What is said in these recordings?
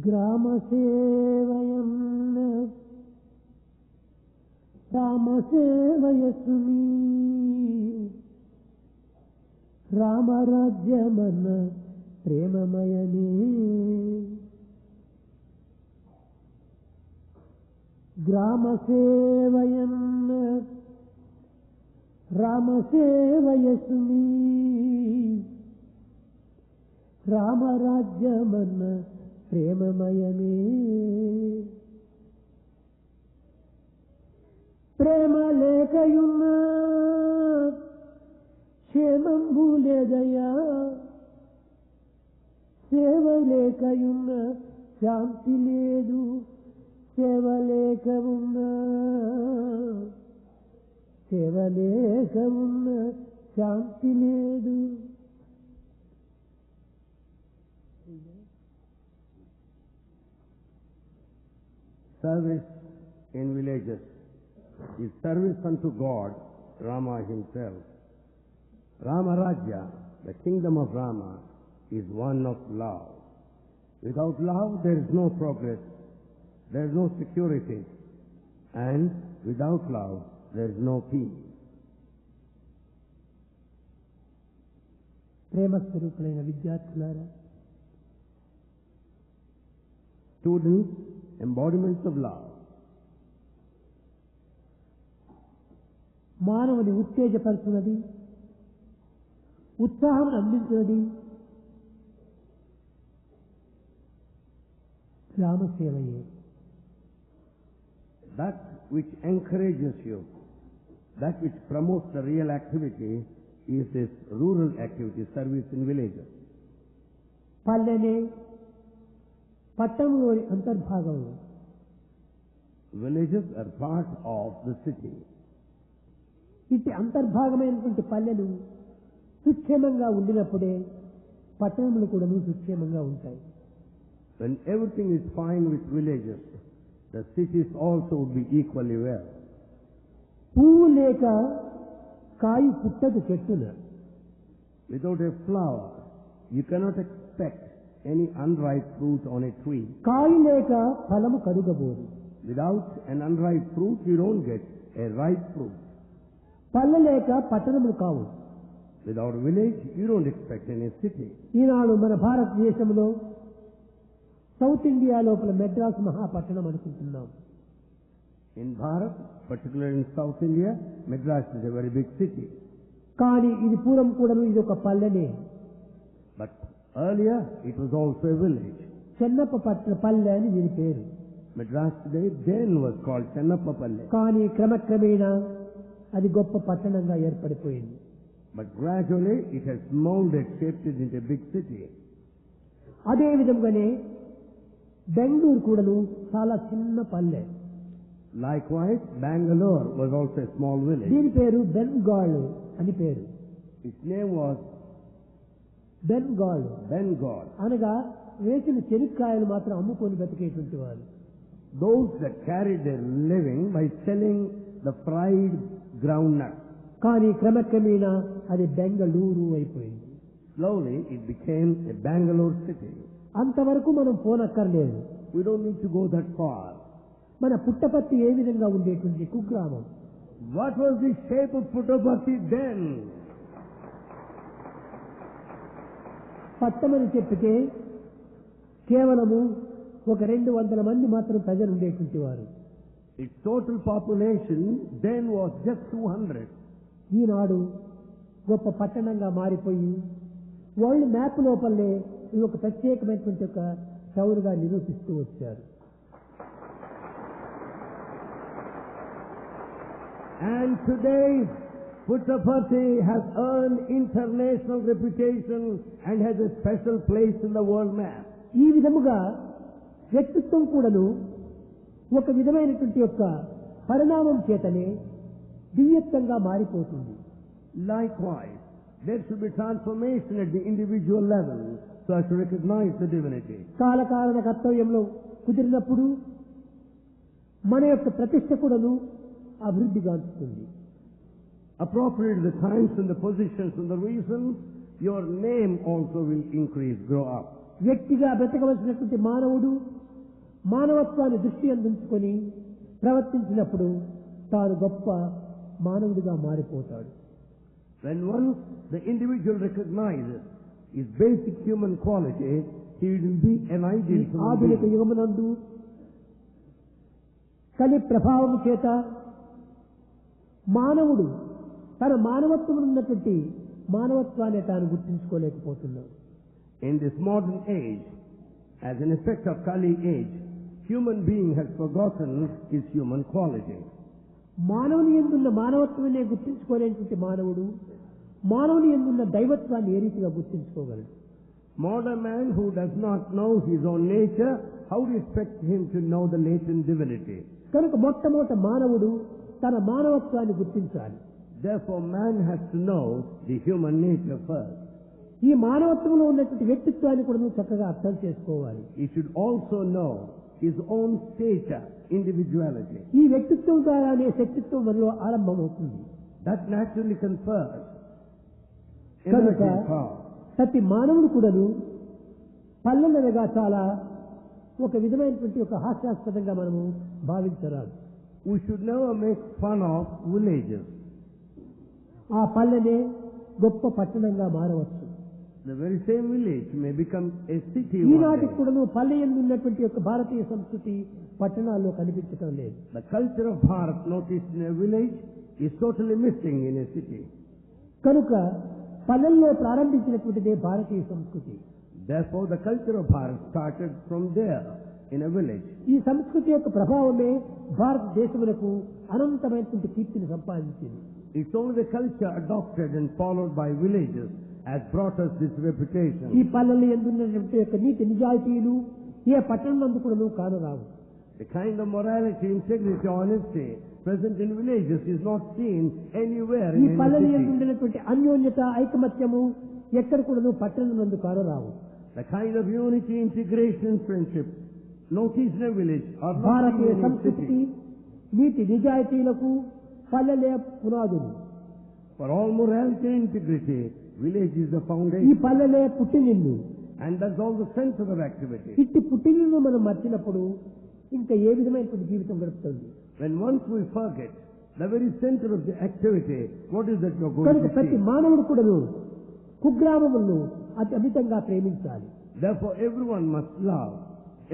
గ్రామ సేవయన్న రామ సేవయసుని రామరాజ్యమన్న ప్రేమమయనే గ్రామ సేవయన్న రామ సేవయసుని రామరాజ్యమన్న ప్రేమమయమే ప్రేమ లేకయున్న క్షేమంబు లేదయా సేవ లేకయున్న శాంతి లేదు సేవ లేక ఉన్న శాంతి లేదు. Service in villages is service unto God, Rama himself. Rama Rajya, the kingdom of Rama, is one of love. Without love there is no progress, there is no security, and without love there is no peace. ప్రేమ స్వరూపులైన విద్యార్థులారా, students, embodiments of love. మానవుని ఉత్తేజపరుచున్నది, ఉత్సాహం అందించినది గ్రామసేవయే. That which encourages you, that which promotes the real activity is this rural activity, service in villages. పల్లెనే పట్టణంలోని అంతర్భాగం. Villages are part of the city. ఇట్టి అంతర్భాగమైనటువంటి పల్లెలు సుక్షేమంగా ఉండినప్పుడే పట్టణములు కూడా సుక్షేమంగా ఉంటాయి. When everything is fine with villages, the cities also would be equally well. పువ్వు లేక కాయి పుట్టదు చెట్టున. Without a flower, you cannot expect any unripe fruit on a tree. కాయి లేక ఫలము కరుగబోదు. Without an unripe fruit, you don't get a ripe fruit. పల్లె లేక పట్టణములు కావు. Without village, you don't expect any city. ఈనాడు మన భారతదేశంలో సౌత్ ఇండియా లోపల మెడ్రాస్ మహాపట్టణం అనుకుంటున్నాం. In Bharat, particularly in South India, Madras is a very big city. కానీ ఇది పూర్వం కూడా ఇది ఒక పల్లెనే. But earlier, it was also a village. Chennappa పల్లె అని దీని పేరు. Madras today then was called Chennappapalle. కానీ క్రమక్రమేణా అది గొప్ప పట్టణంగా ఏర్పడిపోయింది. But gradually, it has molded, shaped it into a big city. అదే విధంగానే బెంగళూరు కూడాను చాలా చిన్న పల్లె. Likewise, Bangalore was also a small village. దీని పేరు బెంగాల్ అని పేరు. Its name was Bengal. Bengal. అనగా వేసిన చెనిక్కాయలు మాత్రం అమ్ముకొని బతికేటువంటి వారు. Those that carried their living by selling the fried groundnut. కానీ క్రమక్రమేణా అది బెంగళూరు అయిపోయింది. Slowly, it became a Bangalore city. అంతవరకు మనం పోనక్కర్లేదు. We don't need to go that far. మన పుట్టపర్తి ఏ విధంగా ఉండేటువంటి కుగ్రామం. What was the shape of Puttaparthi then? పట్టమని చెప్పితే కేవలము ఒక 200 మంది మాత్రం ప్రజలు ఉండేటువంటి వారు. Its total population then was just 200. ఈనాడు గొప్ప పట్టణంగా మారిపోయి వరల్డ్ మ్యాప్ లోపలనే ఇది ఒక ప్రత్యేకమైనటువంటి ఒక టౌన్గా నిరూపిస్తూ వచ్చారు. And today, Puttaparthi has earned international reputation and has a special place in the world map. ఈ విధముగా వ్యక్తిత్వం కూడాను ఒక విధమైనటువంటి యొక్క పరిణామం చేతనే దివ్యత్వంగా మారిపోతుంది. Likewise, there should be transformation at the individual level so as to recognize the divinity. కాలకారణ కర్తవ్యంలో కుదిరినప్పుడు మన యొక్క ప్రతిష్ట కూడాను అభివృద్ధి గాంచుతుంది. Appropriate the times and the positions and the reasons, your name also will increase, grow up. వ్యక్తిగా బ్రతకవలసినటువంటి మానవుడు మానవత్వాన్ని దృష్టి అందించుకొని ప్రవర్తించినప్పుడు తాను గొప్ప మానవుడిగా మారిపోతాడు. When once the individual recognizes his basic human quality, he will be an ideal human ఆధునిక being. యుగమునందు కలి ప్రభావం చేత మానవుడు తన మానవత్వం ఉన్నటువంటి మానవత్వాన్ని తాను గుర్తించుకోలేకపోతున్నాడు. In this modern age, as an effect of Kali age, human being has forgotten his human quality. మానవుని యందున్న మానవత్వాన్ని గుర్తించుకోలేనటువంటి మానవుడు మానవుని యందున్న దైవత్వాన్ని ఏ రీతిగా గుర్తించుకోగలడు? Modern man who does not know his own nature, how do you expect him to know the latent divinity? కనుక మొట్టమొదట మానవుడు తన మానవత్వాన్ని గుర్తించాలి. Therefore, man has to know the human nature first. ఈ మానవత్వంలో ఉన్నటువంటి వ్యక్తిత్వాన్ని కూడా నువ్వు చక్కగా అర్థం చేసుకోవాలి. He should also know his own stature, individuality. ఈ వ్యక్తిత్వం ద్వారానే శక్తిత్వం మనలో ఆరంభమవుతుంది. That naturally confers కనుక energy and power. ప్రతి మానవుడు కూడాను పల్లెనగా చాలా ఒక విధమైనటువంటి ఒక హాస్యాస్పదంగా మనము భావించరాదు. We should never make fun of villages. ఆ పల్లెనే గొప్ప పట్టణంగా మారవచ్చు. The very same village may become a city one ఈనాటికి day. కూడాను పల్లె యందు ఉన్నటువంటి ఒక భారతీయ సంస్కృతి పట్టణాల్లో కనిపించడం లేదు. The culture of Bharat noticed in a village is totally missing in a city. కనుక పల్లెల్లో ప్రారంభించినటువంటిదే భారతీయ సంస్కృతి. Therefore, the culture of Bharat started from there, in a village. ఈ సంస్కృతి యొక్క ప్రభావమే భారతదేశములకు అనంతమైనటువంటి కీర్తిని సంపాదించింది. It's only the culture adopted and followed by villages has brought us this ఈ reputation. పల్లెల్లో ఎందున్నటువంటి యొక్క నీతి నిజాయితీలు ఏ పట్టణంలో కూడా కానరావు. The kind of morality, integrity, honesty present in villages is not seen anywhere ఈ in any పల్లెలు city. ఎందున్నటువంటి అన్యోన్యత ఐకమత్యము ఎక్కడ కూడా పట్టణం కానరావు. The kind of unity, integration, friendship noticed in a village are not Bharatiya seen in a సంస్కృతి city. నీతి నిజాయితీలకు పల్లెలే పునాదులు. For all morality and integrity, village is the ఈ foundation. పల్లెలే పుట్టినిల్లు. And that's all the center of activity. ఇట్టి పుట్టినిల్లు మనం మర్చినప్పుడు ఇంకా ఏ విధమైనటువంటి జీవితం గడుపుతుంది? When once we forget the very center of the activity, what is that you're going కనుక to ప్రతి see? మానవుడు కూడాను కుగ్రామములను అతి అమితంగా ప్రేమించాలి. Therefore, everyone must love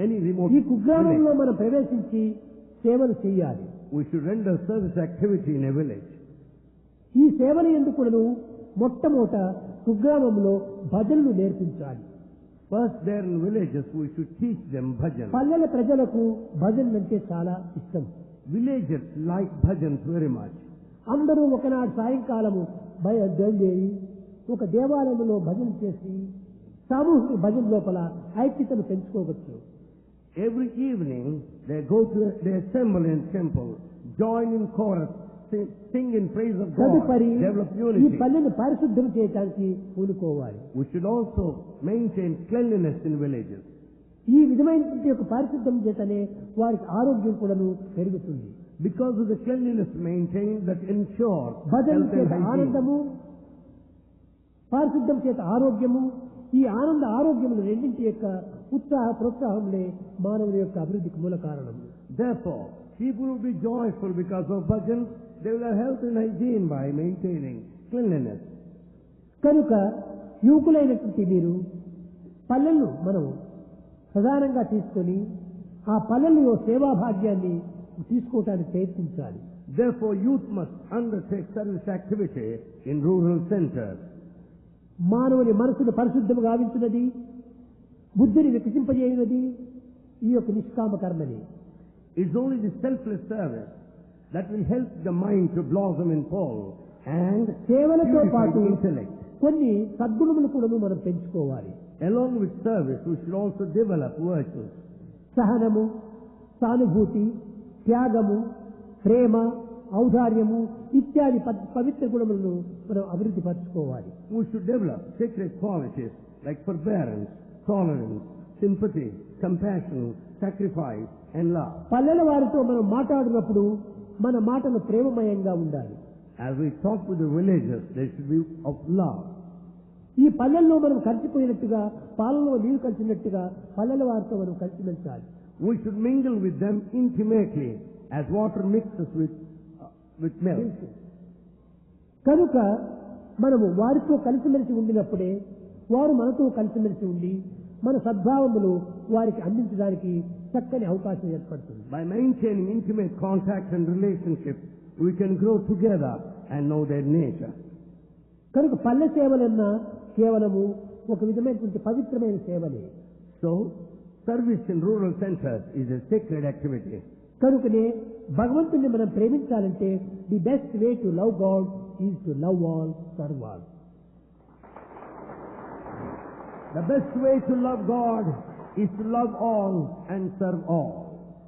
any remote ఈ కుగ్రామంలో village. మనం ప్రవేశించి సేవలు చేయాలి. We should render service activity in a village. ఈ సేవల ఎందుకును మొట్టమొదట కుగ్రామంలో భజనలు నేర్పించాలి. First, there in villages, we should teach them bhajan. పల్లెల ప్రజలకు భజనలు అంటే చాలా ఇష్టం. Villagers like bhajans very much. అందరూ ఒకనాడు సాయంకాలము బయలుదేరి ఒక దేవాలయంలో భజన చేసి సామూహిక భజన లోపల ఐక్యతను పెంచుకోవచ్చు. Every evening, they assemble in temple, join in chorus, sing in praise of God, తదుపరి develop ఈ unity. పల్లెను పరిశుద్ధం చేయడానికి పూనుకోవాలి. We should also maintain cleanliness in villages. ఈ విధమైనటువంటి యొక్క పారిశుద్ధం చేతనే వారికి ఆరోగ్యం కూడాను పెరుగుతుంది. Because of the cleanliness maintained, that ensures భజన health and చేత hygiene. ఆనందము, పారిశుద్ధం చేత ఆరోగ్యము, ఈ ఆనంద ఆరోగ్యములు రెండింటి యొక్క ఉత్సాహ ప్రోత్సాహంలే మానవుని యొక్క అభివృద్ధికి మూల కారణం. Therefore, people will be joyful because of bhajan. They will have health and hygiene by maintaining cleanliness. కనుక యువకులైనటువంటి మీరు పల్లెలను మనం ప్రధానంగా తీసుకొని ఆ పల్లెల్లో సేవా భాగ్యాన్ని తీసుకోవటానికి ప్రయత్నించాలి. Therefore, youth must undertake service activity in rural centers. మానవుని మనసును పరిశుద్ధము గావించినది, బుద్ధిని వికసింపజేయునది ఈ యొక్క నిష్కామ కర్మని. It's only the selfless service that will help the mind to blossom in Paul and సేవలతో purify పాటు the intellect. కొన్ని సద్గుణములు కూడా మనం పెంచుకోవాలి. Along with service, we should also develop virtues. సహనము, సానుభూతి, త్యాగము, ప్రేమ, ఔదార్యము ఇత్యాది పవిత్ర గుణములను మనం అభివృద్ధి పరచుకోవాలి. We should develop sacred qualities like forbearance, tolerance, sympathy, compassion, sacrifice, and love. పల్లెల వారితో మనం మాట్లాడినప్పుడు మన మాటలు ప్రేమమయంగా ఉండాలి. As we talk with the villagers, they should be of love. ఈ పల్లెల్లో మనం కలిసిపోయినట్టుగా పాలలో నీరు కలిసినట్టుగా పల్లెల వారితో మనం కలిసిమెలిచాలి. We should mingle with them intimately as water mixes with milk. కనుక మనము వారితో కలిసిమెలిసి ఉండినప్పుడే వారు మనతో కలిసిమెలిసి ఉండి మన సద్భావములు వారికి అందించడానికి చక్కని అవకాశం ఏర్పడుతుంది. By maintaining intimate contact and relationship, we can grow together and know their nature. కనుక పల్లె సేవలన్నా కేవలము ఒక విధమైనటువంటి పవిత్రమైన సేవలే. So, service in rural centers is a sacred activity. కనుకనే భగవంతుని మనం ప్రేమించాలంటే the best way to love God is to love all, serve all. The best way to love God is to love all and serve all.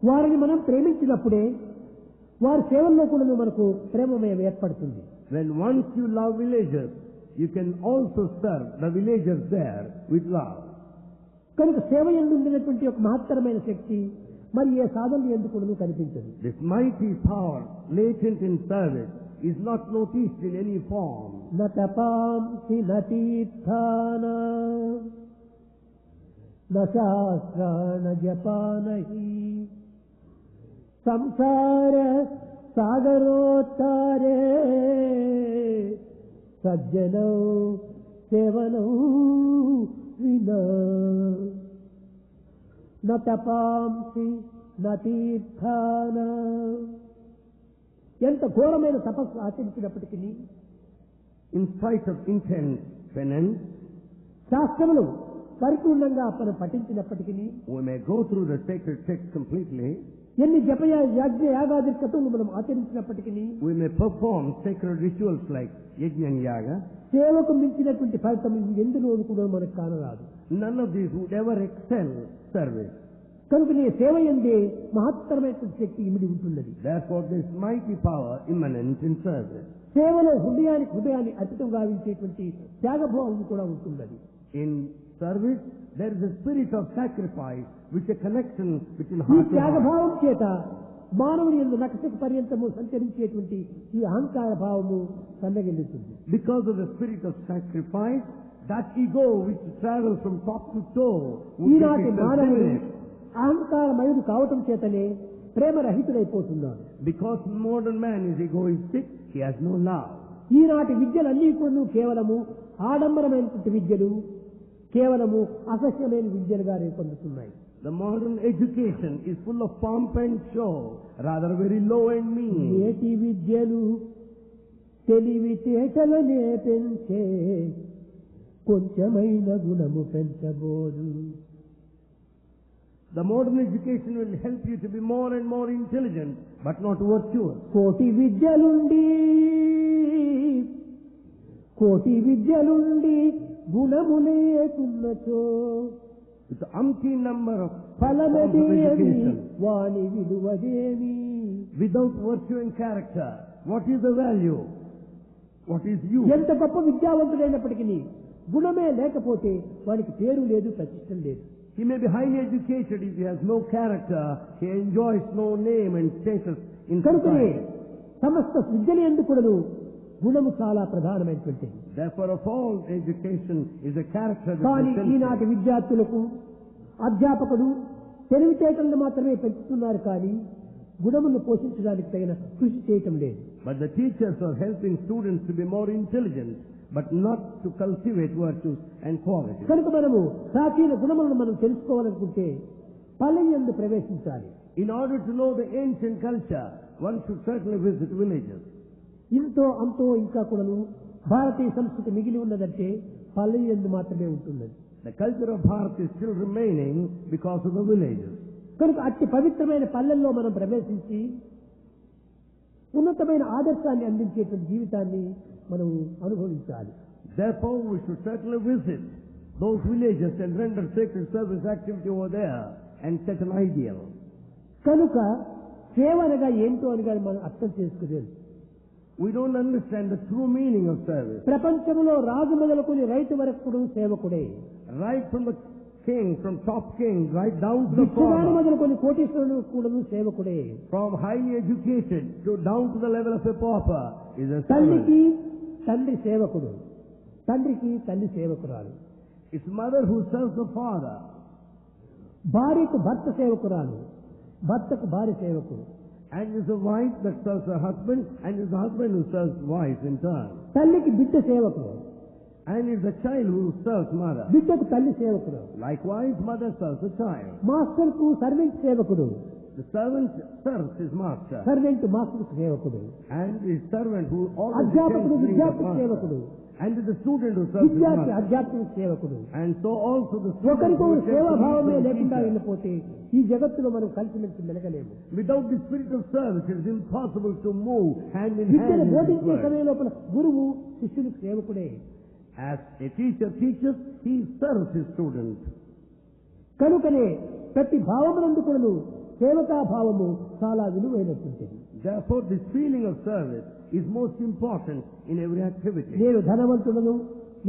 వారిని మనం ప్రేమించినప్పుడే వారి సేవల్లో కూడా మనకు ప్రేమమయం ఏర్పడుతుంది. When once you love villagers, you can also serve the villagers there with love. కనుక సేవ యందు ఉండినటువంటి ఒక మహత్తరమైన శక్తి మరి ఏ సాధనలు ఎందుకు కనిపించదు. This mighty power latent in service is not noticed in any form. న తపాంసి న తీర్థాన న శాస్త్రాణ జపానహి సంసార సాగరోత్తారే సజ్జనౌ సేవనౌ వినా. న తపాంసి న తీర్థాన, ఎంత ఘోరమైన తపస్సు ఆచరించినప్పటికీ In spite of intense penance, శాస్త్రములు పరిపూర్ణంగా మనం పఠించినప్పటికీ we may go through the sacred text completely, ఎన్ని యజ్ఞ యాగాది క్రతువులు మనం ఆచరించినప్పటికీ we may perform sacred rituals like yajna and yaga. సేవకు మించినటువంటి ఫలితం ఎందులోనూ కూడా మనకు కానరాదు. None of these would ever excel service. కనుక నీ సేవ ఎందే మహత్తరమైనటువంటి శక్తి ఇమిడి ఉంటున్నది. Therefore, there is mighty power immanent in service. సేవలో హృదయాన్ని అర్పితం గావించేటువంటి త్యాగభావం కూడా ఉంటున్నది. In service, there is a spirit of sacrifice with a connection between ఈ heart and heart. త్యాగభావం చేత మానవుని యందు నకశక పర్యంతము సంచరించేటువంటి ఈ అహంకార భావము సన్నగిల్లుతుంది. Because of the spirit of sacrifice, that ego which travels from top to toe would ఈనాటి get మానవుడు diminished. అహంకారమయుడు కావటం చేతనే ప్రేమరహితుడైపోతున్నాడు. Because modern man is egoistic, he has no love. ఈనాటి విద్యలన్నీ కూడా కేవలము ఆడంబరమైనటువంటి విద్యలు, కేవలము అసహ్యమైన విద్యలుగా రూపొందుతున్నాయి. The modern education is full of pomp and show, rather very low and mean. నేటి విద్యలు తెలివితేటలనే పెంచే, కొంచెమైన గుణము పెంచబోదు. The modern education will help you to be more and more intelligent, but not virtuous. కోటి విద్యలుండి గుణము లేకున్నచో With the umpteen number of forms of ఫలమదేమి education, వాని విలువదేమి. without virtue and character, what is the value? What is you? ఎంత గొప్ప విద్యావంతుడైనప్పటికీ గుణమే లేకపోతే వానికి పేరు లేదు, ప్రతిష్టం లేదు. He may be highly educated, if he has no character, he enjoys no name and status in కనుకనే society. సమస్త విద్యలు ఎందుకు గుణము చాలా ప్రధానమైనటువంటిది. Therefore, of all education is a character that కానీ is essential. ఈనాటి విద్యార్థులకు అధ్యాపకులు తెలివితేటలను మాత్రమే పెంచుతున్నారు, కానీ గుణమును పోషించడానికి తగిన కృషి చేయటం లేదు. But the teachers are helping students to be more intelligent, but not to cultivate virtues and qualities. కనుక మనము ప్రాచీన గుణములను మనం తెలుసుకోవాలనుకుంటే పల్లె యందు ప్రవేశించాలి. In order to know the ancient culture, one should certainly visit villages. ఇంతో అంతో ఇంకా కూడాను భారతీయ సంస్కృతి మిగిలి ఉన్నదంటే పల్లె యందు మాత్రమే ఉంటున్నది. The culture of Bharat is still remaining because of the villages. కనుక అతి పవిత్రమైన పల్లెల్లో మనం ప్రవేశించి ఉన్నతమైన ఆదర్శాన్ని అందించేటువంటి జీవితాన్ని మనం అనుభవించాలి. Therefore, we should certainly visit those villages and render sacred service activity over there and set an ideal. కనుక సేవ అనగా ఏంటో అని మనం అర్థం చేసుకోలేదు. We don't understand the true meaning of service. ప్రపంచంలో రాజు మొదలుకొని రైతు వరకు కూడా సేవకుడే. Right from the king, from top king, right down to the విచ్చువాడు farmer. మొదలుకొని కోటీశ్వరుడు కూడా సేవకుడే. From highly educated to down to the level of a pauper is a servant. తల్లికి తండ్రి సేవకుడు, తండ్రికి తల్లి సేవకురాలు, It's mother who serves the father. భార్యకు భర్త సేవకురాలు, భర్తకు భార్య సేవకుడు, And it's a wife that serves her husband, and it's the husband who serves wife in turn. తల్లికి బిడ్డ సేవకుడు, And it's the child who serves mother. బిడ్డకు తల్లి సేవకుడు, Likewise, mother serves the child. మాస్టర్కు సర్వెంట్ సేవకుడు, The servant serves his master. Servant మాస్టర్కు సేవకుడు, And his servant who always అధ్యాపకుడు attends to the విద్యార్థి master. సేవకుడు, And the student who serves his విద్యార్థి master. అధ్యాత్మిక సేవకుడు. And so also the student ఒకరికొకరు who attends to సేవాభావమే the లేకుండా teacher. వెళ్ళిపోతే ఈ జగత్తులో మనం కలిసిమెలిసి మెలగలేము. Without the spirit of service, it is impossible to move hand in hand విద్యను in this బోధించే world. సమయం లోపల గురువు శిష్యునికి సేవకుడే. As a teacher teaches, he serves his student. కనుకనే ప్రతి భావమునందు కూడాను సేవకా భావము చాలా విలువైనటువంటిది. Therefore, this feeling of service is most important in every activity. నేను ధనవంతుడను,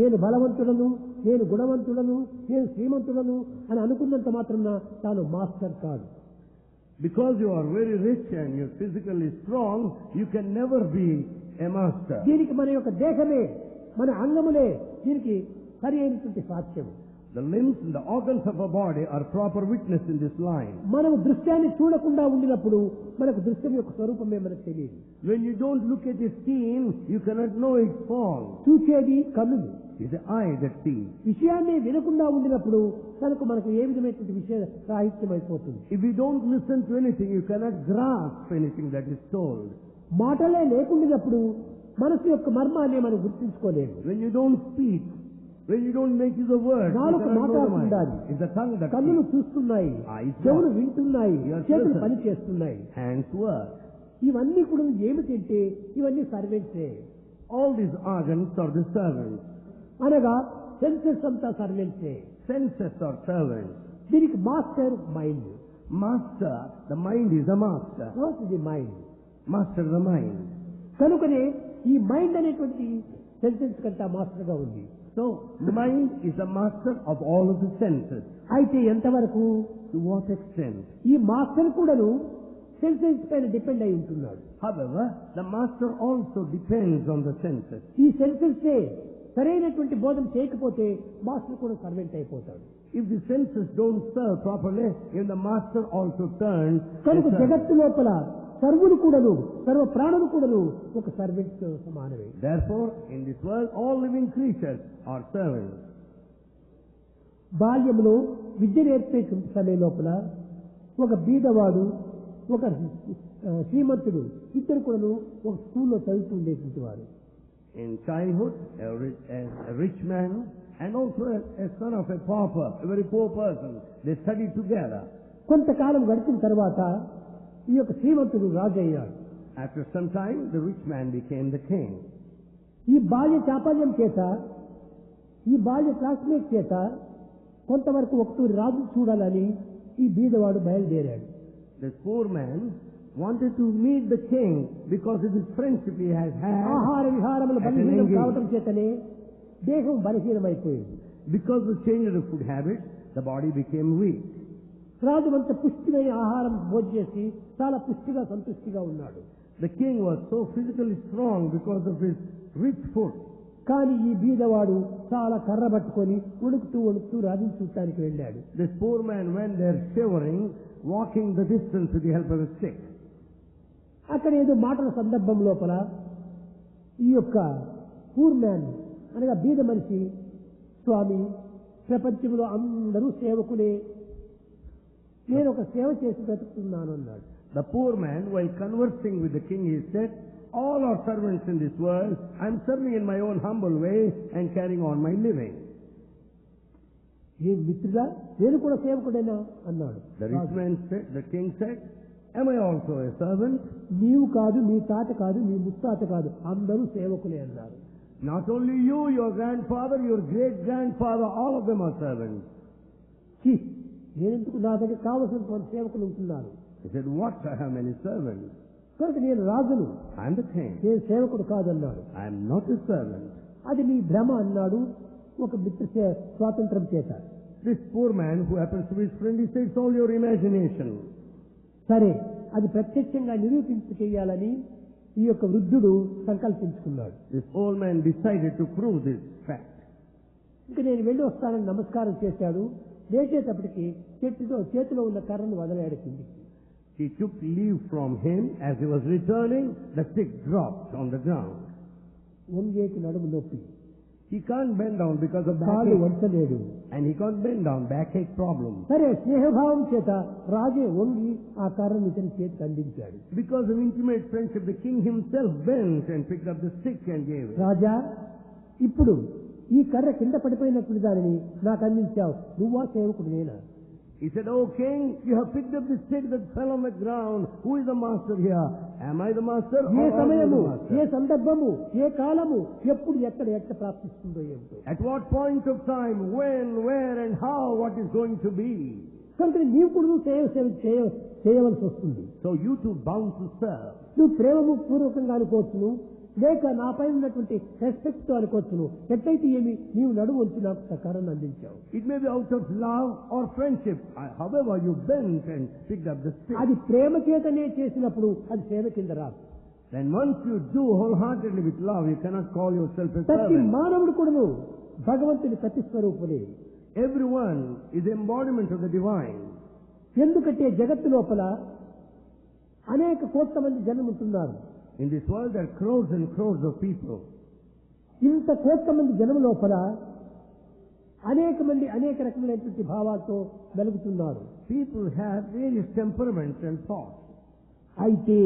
నేను బలవంతుడను, నేను గుణవంతుడను, నేను శ్రీమంతుడను అని అనుకున్నంత మాత్రాన తాను మాస్టర్ కాదు. Because you are very rich and you're physically strong, you can never be a master. దీనికి మన యొక్క దేహమే, మన అంగములే దీనికి సరి అయినటువంటి సాక్ష్యం. The limbs and the organs of our body are proper witness in this line. మనము దృశ్యాన్ని చూడకుండా ఉండినప్పుడు మనకు దృశ్యం యొక్క స్వరూపమే మనకు తెలియదు. When you don't look at a scene, you cannot know its form. చూచేది కన్నులు. It's the eye that sees. విషయాన్ని వినకుండా ఉండినప్పుడు కనుక మనకు ఏ విధమైనటువంటి విషయ సాహిత్యం అయిపోతుంది. If you don't listen to anything, you cannot grasp anything that is told. మాటలే లేకుండినప్పుడు మనసు యొక్క మర్మాన్ని మనం గుర్తించుకోలేము. When you don't speak, when you don't make use of words, you నాలుక cannot know the mind. మాట్లాడుతుండాలి. It's the tongue that కన్నులు speaks. చూస్తున్నాయి, Eyes చెవులు watch. వింటున్నాయి, Ears చేతులు listen. పని చేస్తున్నాయి. Hands work. ఇవన్నీ కూడా ఏమిటంటే ఇవన్నీ సర్వెంట్సే. All these organs are the servants. అనగా సెన్సెస్ అంతా సర్వెంట్సే. Senses are servants. దీనికి master mind. Master, the mind is the master. What is the mind? Master the mind. కనుకనే ఈ మైండ్ అనేటువంటి సెన్సెస్ కంటే మాస్టర్ గా ఉంది. So, mind is the master of all of the senses. అయితే ఎంతవరకు? To what extent? ఈ master కూడాను సెన్సెస్ పైన డిపెండ్ అయి ఉంటున్నాడు. However, the master also depends on the senses. ఈ సెన్సెస్ సరైనటువంటి బోధన చేయకపోతే మాస్టర్ కూడా సర్వెంట్ అయిపోతాడు. If the senses don't serve properly, if the master also turns, కనుక a servant. జగత్తు లోపల సర్వులు కూడాను, సర్వ ప్రాణులు కూడాను ఒక సర్వెంట్ సమానమే. Therefore, in this world, all living creatures are servants. బాల్యంలో విద్య నేర్పే సమయం లోపల ఒక బీదవాడు, ఒక శ్రీమంతుడు ఇద్దరు కూడాను ఒక స్కూల్లో చదువుతుండేటువంటి వారు. In childhood, a rich man and also a son of a pauper, a very poor person, they studied together. కొంతకాలం గడిచిన తర్వాత ఈ యొక్క శ్రీమంతుడు రాజు అయ్యాడు. After some time, the rich man became the king. ఈ బాల్య చాపల్యం చేత, ఈ బాల్య క్లాస్మేట్ చేత కొంతవరకు ఒకటూరి రాజు చూడాలని ఈ బీదవాడు బయలుదేరాడు. This poor man wanted to meet the king because of his friendship he has had. ఆహార విహారములు at an బలహీనం engage. కావటం చేతనే దేహం బలహీనమైపోయింది. Because of the change of the food habits, the body became weak. రాజు అంత పుష్టిమైన ఆహారం భోజనం చేసి చాలా పుష్టిగా సంతృష్టిగా ఉన్నాడు. The king was so physically strong because of his rich food. కానీ ఈ బీదవాడు చాలా కర్ర పట్టుకొని వణుకుతూ రాజును చూడటానికి వెళ్ళాడు. This poor man went there shivering, walking the distance with the help of a stick. అక్కడ ఏదో మాటల సందర్భం లోపల ఈ యొక్క పూర్ మ్యాన్ అనగా బీద మనిషి, స్వామి ప్రపంచంలో అందరూ సేవకులే, నేను ఒక సేవ చేసి బ్రతుకుతున్నాను అన్నాడు. The poor man, while conversing with the king, he said, all are servants in this world. I am serving in my own humble way and carrying on my living. ఏ మిత్రుడా, నేను కూడా సేవకుడేనా అన్నాడు. The rich man said, the king said, am I also a servant? నీవు కాదు, నీ తాత కాదు, నీ ముత్తాత కాదు, అందరూ సేవకులే అన్నారు. Not only you, your grandfather, your great-grandfather, all of them are servants. నేనెందుకు, నా దగ్గర కావలసిన సేవకులు ఉంటున్నారు. He said, what? I have many servants. కనుక నేను రాజును, I am the king. నేను సేవకుడు కాదన్నాడు. I am not a servant. అది నీ భ్రమ అన్నాడు ఒక మిత్ర స్వాతంత్రం చేత. This poor man who happens to be his friend, he said, it's all your imagination. సరే, అది ప్రత్యక్షంగా నిరూపించి చేయాలని ఈ యొక్క వృద్ధుడు సంకల్పించుకున్నాడు. This old man decided to prove this fact. ఇంకా నేను వెళ్ళి వస్తానని నమస్కారం చేశాడు. లేచేటప్పటికి చేతిలో ఉన్న కర్రను వదిలాడు కిందికి. He took leave from him. As he was returning, the stick dropped on the ground. వంగేకి నడుము నొప్పి, He can't bend down because of కాళ్ళు backache. వంచలేడు. And he can't bend down, backache problem. సరే, స్నేహభావం చేత రాజే వంగి ఆ కర్రను ఇతని చేతికి అందించాడు. Because of intimate friendship, the king himself bent and picked up the stick and gave it. రాజా, ఇప్పుడు ఈ కర్ర కింద పడిపోయినప్పుడు దానిని నాకు అందించావు, నువ్వా సేవకుడు నేనా? He said, "Oh king, you have picked up the stick that fell on the ground. Who is the master here? Am I the master or A are you సమయము, the master?" ఏ సందర్భము, ఏ కాలము, ఎప్పుడు ఎక్కడ ప్రాప్తిస్తుందో ఏమిటో. At what point of time, when, where and how, what is going to be? కనుక నీవు కూడా చేయవలసి వస్తుంది. So you too bound to serve. నువ్వు ప్రేమము పూర్వకంగా అనుకోవచ్చును, లేక నాపై ఉన్నటువంటి రెస్పెక్ట్ తో అనుకోవచ్చును. ఎట్లయితే ఏమి, నీవు నడుము వంచి నాకు కర్రను అందించావు. It may be out of love or friendship. However, you bent and picked up the stick. అది ప్రేమ చేతనే చేసినప్పుడు అది సేవ కింద రాదు. Then once you do wholeheartedly with love, you cannot call yourself a ప్రతి servant. మానవుడు కూడాను భగవంతుని ప్రతిస్వరూపులే. Everyone is embodiment of the divine. ఎందుకంటే జగత్తు లోపల అనేక కోట్ల మంది జనం ఉంటున్నారు. In this world, there are crores and crores of people. ఇంత కోట్ల మంది జనం లోపల అనేక మంది అనేక రకమైనటువంటి భావాలతో వెలుగుతున్నారు. People have various temperaments and thoughts. అయితే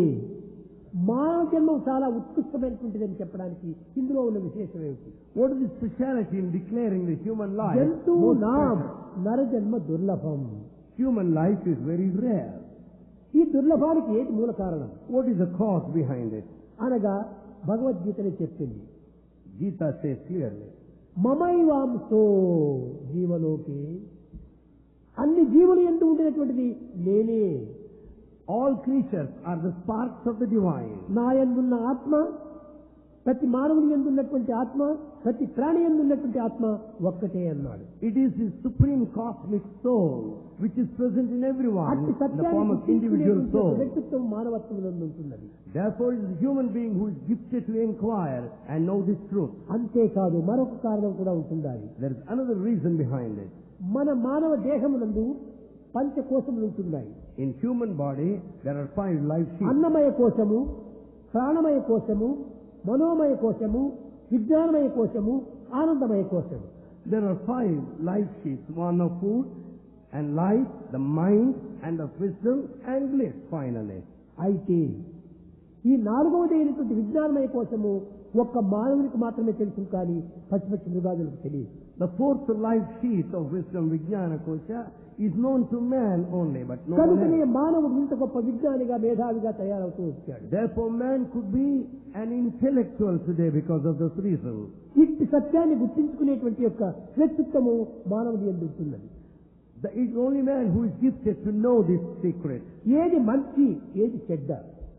మానవ జన్మం చాలా ఉత్కృష్టమైనటువంటిదని చెప్పడానికి ఇందులో ఉన్న విశేషం ఏమిటి? What is the speciality in declaring the human life? జంతు most నాం precious? నరజన్మ దుర్లభం. Human life is very rare. ఈ దుర్లభానికి ఏది మూల కారణం What is the cause behind it? అనగా భగవద్గీతనే చెప్పింది. Gita says clearly. మమైవాంసో జీవలోకి, అన్ని జీవులు ఎందు ఉండినటువంటిది నేనే. All creatures are the sparks of the divine. నా యందున్న ఆత్మ, ప్రతి మానవుని యందున్నటువంటి ఆత్మ, ప్రతి ప్రాణి యందున్నటువంటి ఆత్మ ఒక్కటే అన్నాడు. It is the supreme cosmic soul which is present in everyone అట్టి in the form సత్యాన్ని of individual soul. వ్యక్తిత్వం మానవత్వం నందు ఉంటున్నది. Therefore, it is the human being who is gifted to inquire and know this truth. అంతేకాదు, మరొక కారణం కూడా ఉంటుండాలి. There is another reason behind it. మన మానవ దేహమునందు పంచకోశములు ఉంటున్నాయి. In human body, there are 5 life sheaths. అన్నమయ కోశము, ప్రాణమయ కోశము, మనోమయ కోశము, విజ్ఞానమయ కోశము, ఆనందమయ కోశము. There are 5 life sheaths. One of food and life, the mind and of wisdom and bliss finally. అయితే ఈ నాలుగవది అయినటువంటి విజ్ఞానమయ కోశము ఒక్క మానవునికి మాత్రమే తెలుసు, కానీ పచ్చి మృగాదులకు తెలియదు. The 4th life sheath of wisdom, Vijnana Kosha, is known to man only, but no one కనుకనే else. మానవుడు ఇంత గొప్ప విజ్ఞానిగా, మేధావిగా తయారవుతూ వచ్చాడు. Therefore, man could be an intellectual today because of this reason. ఇట్టి సత్యాన్ని గుర్తించుకునేటువంటి యొక్క వ్యక్తిత్వము మానవుడి యందు ఉంటున్నది. It's only man who is gifted to know this secret. ఏది మంచి, ఏది చెడ్డ,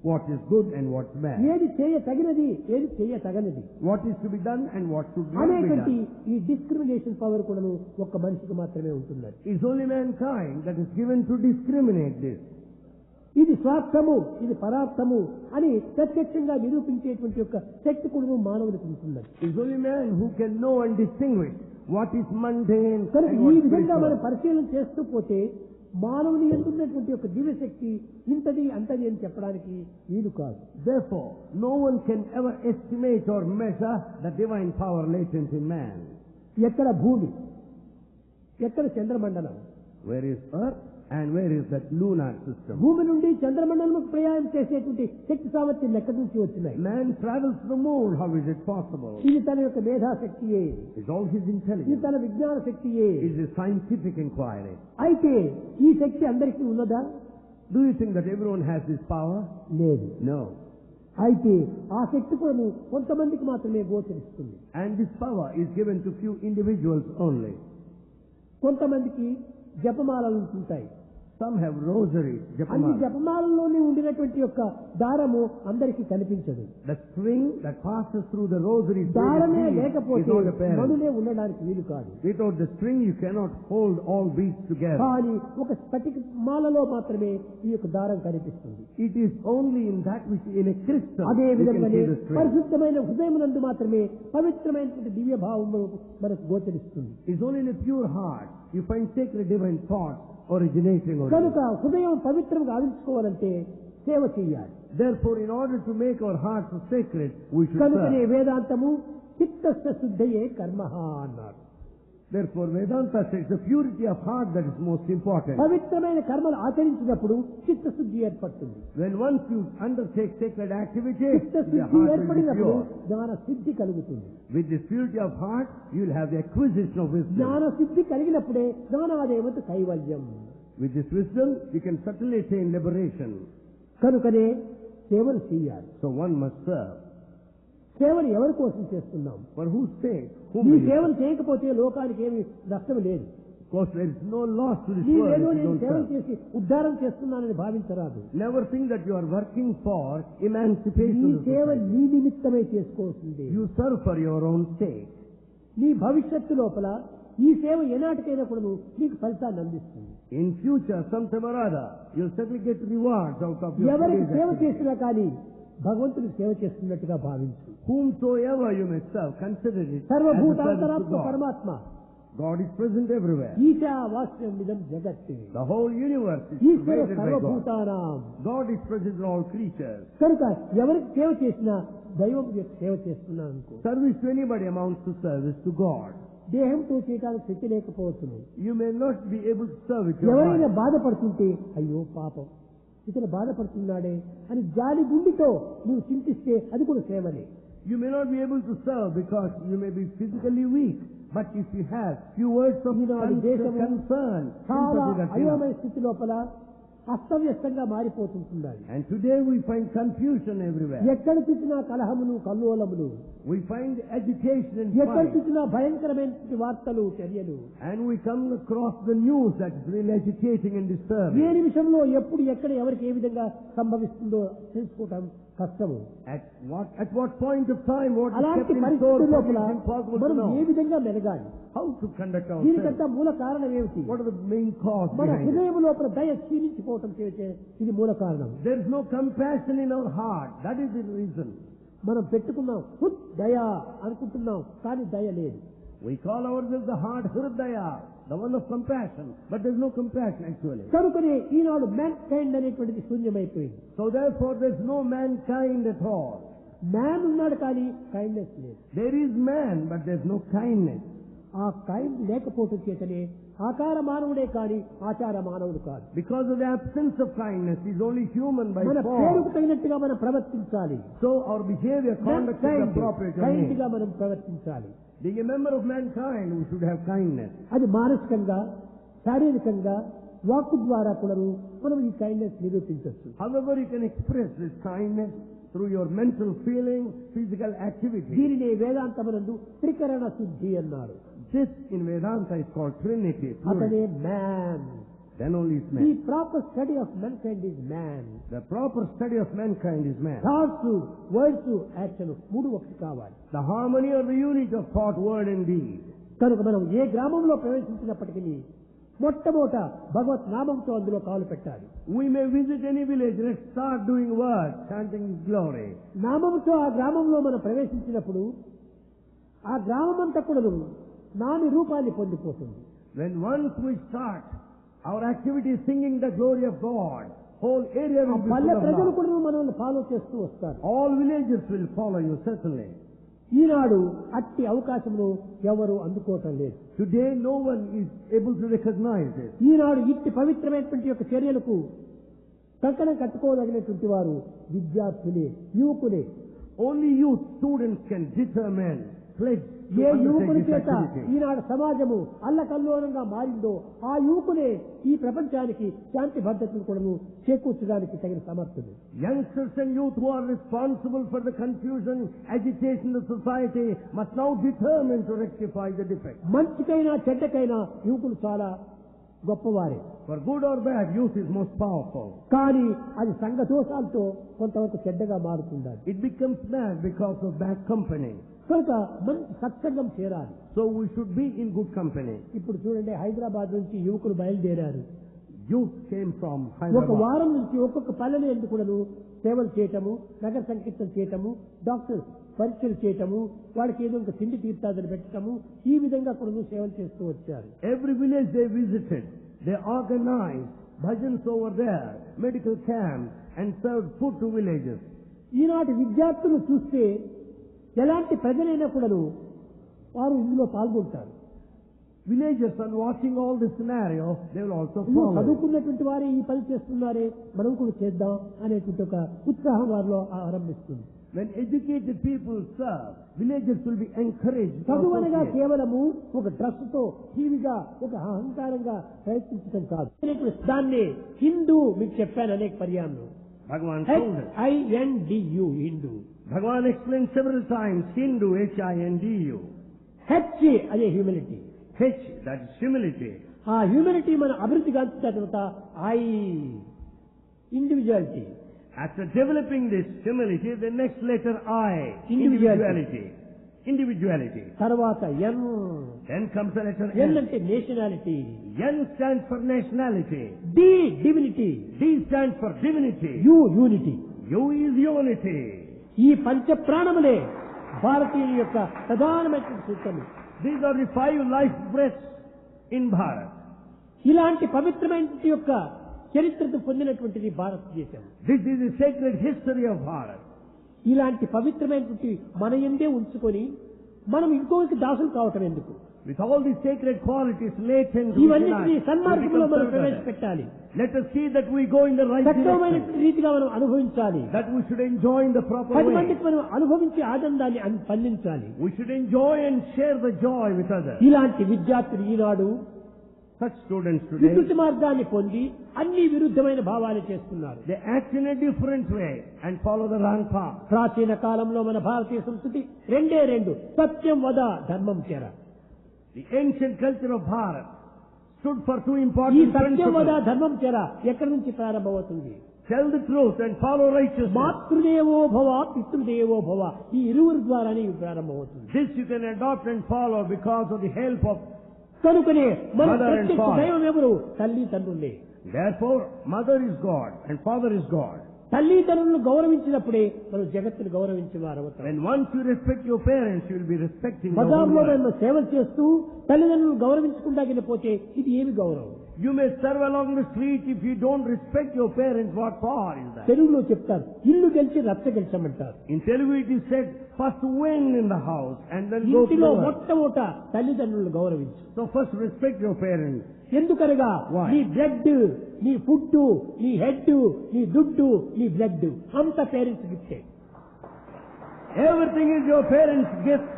What is good and what's bad. ఏది చేయ తగినది, ఏది చేయ తగనిది What is to be done and what should not be అనేటువంటి done. ఈ డిస్క్రిమినేషన్ పవర్ కూడాను ఒక్క మనిషికి మాత్రమే ఉంటున్నది. It's only mankind that is given to discriminate this. ఇది స్వార్థము, ఇది పరార్థము అని ప్రత్యక్షంగా నిరూపించేటువంటి యొక్క శక్తి కూడా మానవునికి ఉంటున్నది. It's only man who can know and distinguish what is mundane కనుక and ఈ what is విధంగా మనం spiritual. పరిశీలన చేస్తూ పోతే మానవుని ఎందున్నటువంటి యొక్క దివ్యశక్తి ఇంతది అంతది అని చెప్పడానికి వీలు కాదు. Therefore, no one can ever estimate or measure the divine power latent in man. ఎక్కడ భూమి, ఎక్కడ చంద్రమండలం, Where is earth and where is that lunar system? భూమి నుండి చంద్రమండలంకు ప్రయాణం చేసేటువంటి శక్తి సామర్థ్యం ఎక్కడి నుంచి వచ్చినాయి? Man travels to the moon. How is it possible? ఇది తన యొక్క మేధాశక్తియే, It's all his ఇది intelligence. తన విజ్ఞాన శక్తియే. It's a scientific inquiry. అయితే ఈ శక్తి అందరికీ ఉన్నదా? Do you think that everyone has this power? లేదు. No. అయితే ఆ శక్తి కూడా కొంతమందికి మాత్రమే గోచరిస్తుంది. And this power is given to few individuals only. కొంతమందికి జపమాలలు ఉంటాయి. Some have rosaries, అన్ని japamala. జపమాలలోనే ఉండినటువంటి యొక్క దారము అందరికీ కనిపించదు. The string that passes through the rosary దారమే is లేకపోతే not apparent. మనులే ఉండడానికి వీలు కాదు. Without the string, you cannot hold all beads together. కానీ ఒక స్ఫటిక మాలలో మాత్రమే ఈ యొక్క దారం కనిపిస్తుంది. It is only in that which in a crystal అదే you can విధంగానే see the string. పరిశుద్ధమైన హృదయమునందు మాత్రమే పవిత్రమైనటువంటి దివ్య భావము మనకు గోచరిస్తుంది. It's only in a pure heart you find sacred divine thoughts originating on it. కనుక హృదయం పవిత్రంగా ఆవించుకోవాలంటే సేవ చేయాలి. Therefore, in order to make our hearts sacred, we should కనుకనే serve. వేదాంతము చిత్తస్య శుద్ధయే కర్మః అన్నారు. Therefore, Vedanta says the purity of heart that is most important. పవిత్రమైన కర్మలు ఆచరించినప్పుడు చిత్తశుద్ధి ఏర్పడుతుంది. When once you undertake sacred activity, your చిత్తశుద్ధి heart will be ఏర్పడినప్పుడు pure. జ్ఞాన సిద్ధి కలుగుతుంది. With this purity of heart, you will have the acquisition of wisdom. జ్ఞాన సిద్ధి కలిగినప్పుడే జ్ఞానాదేవత కైవల్యం. With this wisdom, you can certainly attain liberation. కనుకనే సేవలు చేయాలి. So one must serve. సేవలు ఎవరి కోసం చేస్తున్నాం? For whose sake? Whom ఈ will you సేవలు serve? చేయకపోతే లోకానికి ఏమి నష్టం లేదు. Of course, there is no loss to this world నీవేదో if you నేను don't సేవలు serve. చేసి ఉద్ధారం చేస్తున్నానని భావించరాదు. Never think that you are working for emancipation. నీ of the సేవ society. నీ నిమిత్తమే చేసుకోవాల్సింది. You serve for your own sake. నీ భవిష్యత్తు లోపల ఈ సేవ ఏనాటికైనా కూడా నీకు ఫలితాన్ని అందిస్తుంది. In future, sometime or other, you'll certainly get rewards out of your ఎవరికి today's సేవ activity. చేసినా కానీ భగవంతుడికి సేవ చేస్తున్నట్టుగా భావించు. Whomsoever you may serve, consider it as a service సర్వభూతాంతరాత్మ to God. పరమాత్మ God is present everywhere. ఈశా వాస్యం నిజం జగత్ The whole universe is Eshwara created by God. సర్వభూతానాం. God is present in all creatures. కనుక ఎవరికి సేవ చేసినా దైవం యొక్క సేవ చేస్తున్నాను అనుకో. Service to anybody amounts to service to God. దేహంతో చేయడానికి శక్తి లేకపోవచ్చును. You may not be able to serve with your ఎవరైనా body. బాధపడుతుంటే అయ్యో పాపం ఇతను బాధపడుతున్నాడే అని జాలి గుండితో నువ్వు చింతిస్తే అది కూడా సేవనే. You may not be able to serve because you may be physically weak. But if you have few words of ఈనాడు దేశము concern, చాలా sympathy, that's అయోమయ enough. స్థితి లోపల అస్తవ్యస్తంగా మారిపోతుంటున్నాయి. And today we find confusion everywhere. ఎక్కడ చూసినా కలహములు కల్లోలములు, We find agitation and ఎక్కడ fight. చూసినా భయంకరమైన వార్తలు చర్యలు. And we come across the news that is really agitating and A disturbing. నిమిషంలో ఎప్పుడు ఎక్కడ ఎవరికి ఏ విధంగా సంభవిస్తుందో తెలుసుకోవటం కష్టము. At what point of time, what is అలాంటి kept in store పరిస్థితుల for లోపల is impossible to మనం know. ఏ విధంగా మెలగాలి? How to conduct ourselves? దీనికంతా మూల కారణం ఏమిటి? What are the main cause మన behind it? హృదయం లోపల దయ క్షీణించిపోవటం చేసే ఇది మూల కారణం. There is no compassion in our heart. That is the reason. మనం పెట్టుకున్నాం హుత్ దయ అనుకుంటున్నాం, కానీ దయ లేదు. We call ourselves the heart Hridaya, the one of compassion. But there is no compassion actually. కనుకనే ఈనాడు మ్యాన్ కైండ్ అనేటువంటిది శూన్యమైపోయింది. So therefore there is no mankind at all. Man ఉన్నాడు కానీ కైండ్నెస్ లేదు. There is man, but there is no kindness. ఆ kind లేకపోవటం చేతనే ఆకార మానవుడే కానీ ఆచార మానవుడు కాదు. Because of the absence of kindness, he is only human by మన form. పేరుకు తగినట్టుగా మనం ప్రవర్తించాలి. So our behavior, conduct is appropriate. Kind గా మనం ప్రవర్తించాలి. Being a member of mankind, we should have kindness. అది మానసికంగా, శారీరకంగా, వాక్కు ద్వారా కూడా మనం ఈ కైండ్నెస్ నిరూపించవచ్చు. However, you can express this kindness through your mental feeling, physical activity. దీనినే వేదాంతమునందు త్రికరణ శుద్ధి అన్నారు. This in Vedanta is called Trinity. అతనే man. Then only is the man. Proper study of mankind is man. The proper study of mankind is man. Thoughts, words, action మూడు ఒకటి కావాలి. The harmony or the unity of thought, word and deed. కనుక మనం ఏ గ్రామంలో ప్రవేశించినప్పటికీ మొట్టమొదట భగవత్ నామంతో అందులో కాలు పెట్టాలి. We may visit any village, let's start doing work, chanting His glory. నామముతో ఆ గ్రామంలో మనం ప్రవేశించినప్పుడు ఆ గ్రామమంతా కూడా నామి రూపాన్ని పొందిపోతుంది. When once we start our activity singing the glory of God, whole area will be పల్లె full of ప్రజలు love. కూడా మనల్ని ఫాలో చేస్తూ వస్తారు. All villages will follow you, certainly. ఈనాడు అట్టి అవకాశమును ఎవరు అందుకోవటం లేదు. Today no one is able to recognize it. ఈనాడు ఇట్టి పవిత్రమైనటువంటి యొక్క చర్యలకు కంకణం కట్టుకోదగినటువంటి వారు విద్యార్థులే, యువకులే. Only youth, students can determine, pledge to ఏ యువకుని undertake this చేత activity. ఈనాడు సమాజము అల్లకల్లోలంగా మారిందో ఆ యువకులే ఈ ప్రపంచానికి శాంతి భద్రతను కూడా చేకూర్చడానికి తగిన సమర్థులు. Youngsters and youth who are responsible for the confusion, agitation of society must now determine to rectify the defect. మంచికైనా చెడ్డకైనా యువకులు చాలా గొప్పవారే. For good or bad, youth is most powerful. కానీ అది సంఘ దోషాలతో కొంతవరకు చెడ్డగా మారుతుండాలి. It becomes bad because of bad company. కనుక మంచి సత్సంగం చేరాలి. So we should be in good company. ఇప్పుడు చూడండి, హైదరాబాద్ నుంచి యువకులు బయలుదేరారు. Youth came from ఒక Hyderabad. వారం నుంచి ఒక్కొక్క పల్లెని ఎందుకును సేవలు చేయటము, నగర సంకీర్తన చేయటము, డాక్టర్ పరీక్షలు చేయటము, వాళ్ళకి ఏదో ఒక తిండి తీర్థాలను పెట్టటము, ఈ విధంగా కూడా సేవలు చేస్తూ వచ్చారు. Every village they visited, they organized bhajans over there, medical camps, and served food to villages. ఈనాటి విద్యార్థులు చూస్తే ఎలాంటి ప్రజలైనా కూడాను వారు ఇందులో పాల్గొంటారు. Villagers are watching all this scenario, they will also నువ్వు follow. చదువుకున్నటువంటి వారే ఈ పని చేస్తున్నారే, మనం కూడా చేద్దాం అనేటువంటి ఒక ఉత్సాహం వారిలో ఆరంభిస్తుంది. When educated people serve, villagers will be encouraged to చదువు అనగా associate. కేవలము ఒక డ్రెస్ తో టీవీగా ఒక అహంకారంగా ప్రయత్నించడం కాదు. దాన్ని హిందూ మీకు చెప్పాను అనేక పర్యాలు. Bhagavan told us. HINDU Hindu. Bhagavan explained several times Hindu, HINDU. H అనే humility. H, that is humility. ఆ హ్యూమిలిటీ మన అభివృద్ధి గాంచిన తర్వాత I individuality. After developing this humility, the next letter I, Individuality. Individuality. తర్వాత N. Then comes the letter N N. అంటే nationality. N stands for nationality. D divinity. D stands for divinity. U unity. U is unity. ఈ పంచ ప్రాణములే భారతీయుల యొక్క ప్రధానమైనటువంటి సూత్రము. These are the 5 life breaths in Bharat. ఇలాంటి పవిత్రమైన యొక్క చరిత్రను పొందినటువంటిది భారతదేశం. This is the sacred history of Bharat. ఇలాంటి పవిత్రమైనటువంటి మన యందే ఉంచుకొని మనం ఇంకొకరికి దాసులు కావటం ఎందుకు? With all these sacred qualities latent ఇవన్నిటినీ within us, we సన్మార్గంలో become మనం servants. ప్రవేశపెట్టాలి. Let us see that we go in the right సక్రమమైన direction. రీతిగా మనం అనుభవించాలి. That we should enjoy in the proper 10 way. మందికి మనం అనుభవించే ఆనందాన్ని పండించాలి. We should enjoy and share the joy with others. ఇలాంటి విద్యార్థులు ఈనాడు Such students వికృతి today, మార్గాన్ని పొంది అన్ని విరుద్ధమైన భావాలు చేస్తున్నారు. they act in a different way and follow the wrong path. ప్రాచీన కాలంలో మన భారతీయ సంస్కృతి రెండే రెండు, సత్యం వద ధర్మం చెర. The ancient culture of Bharat stood for 2 ఈ important సత్యం వద principles. ధర్మం చెర ఎక్కడి నుంచి ప్రారంభమవుతుంది? Tell the truth and follow righteousness. మాతృదేవో భవ పితృదేవో భవ, ఈ ఇరువురు ద్వారానే ఇవి ప్రారంభమవుతుంది. This you can adopt and follow because of the help of. కనుకనే మన Mother and ప్రత్యక్ష father. దైవం ఎవరు? తల్లి తండ్రులే. Therefore, mother is God and father is God. తల్లిదండ్రులను గౌరవించినప్పుడే మనం జగత్తును గౌరవించే వారు అవుతాం. When once you respect your parents, you will be respecting the whole బజార్లో world. మనం సేవలు చేస్తూ తల్లిదండ్రులను గౌరవించకుండా పోతే ఇది ఏమి గౌరవం? You may serve along the street if you don't respect your parents. What for is that? తెలుగులో చెప్తారు, ఇల్లు గెలిచి రచ్చ గెలిచమంటారు. In Telugu it is said, first win in the house and then go to ఇంటిలో the work. మొట్టమొదట తల్లిదండ్రులను గౌరవించు. So first respect your parents. ఎందుకనగా Why? నీ బ్లడ్, నీ ఫుడ్, నీ హెడ్, నీ దుడ్డు, నీ బ్లడ్ అంత parents గిఫ్టే. Everything is your parents' gift.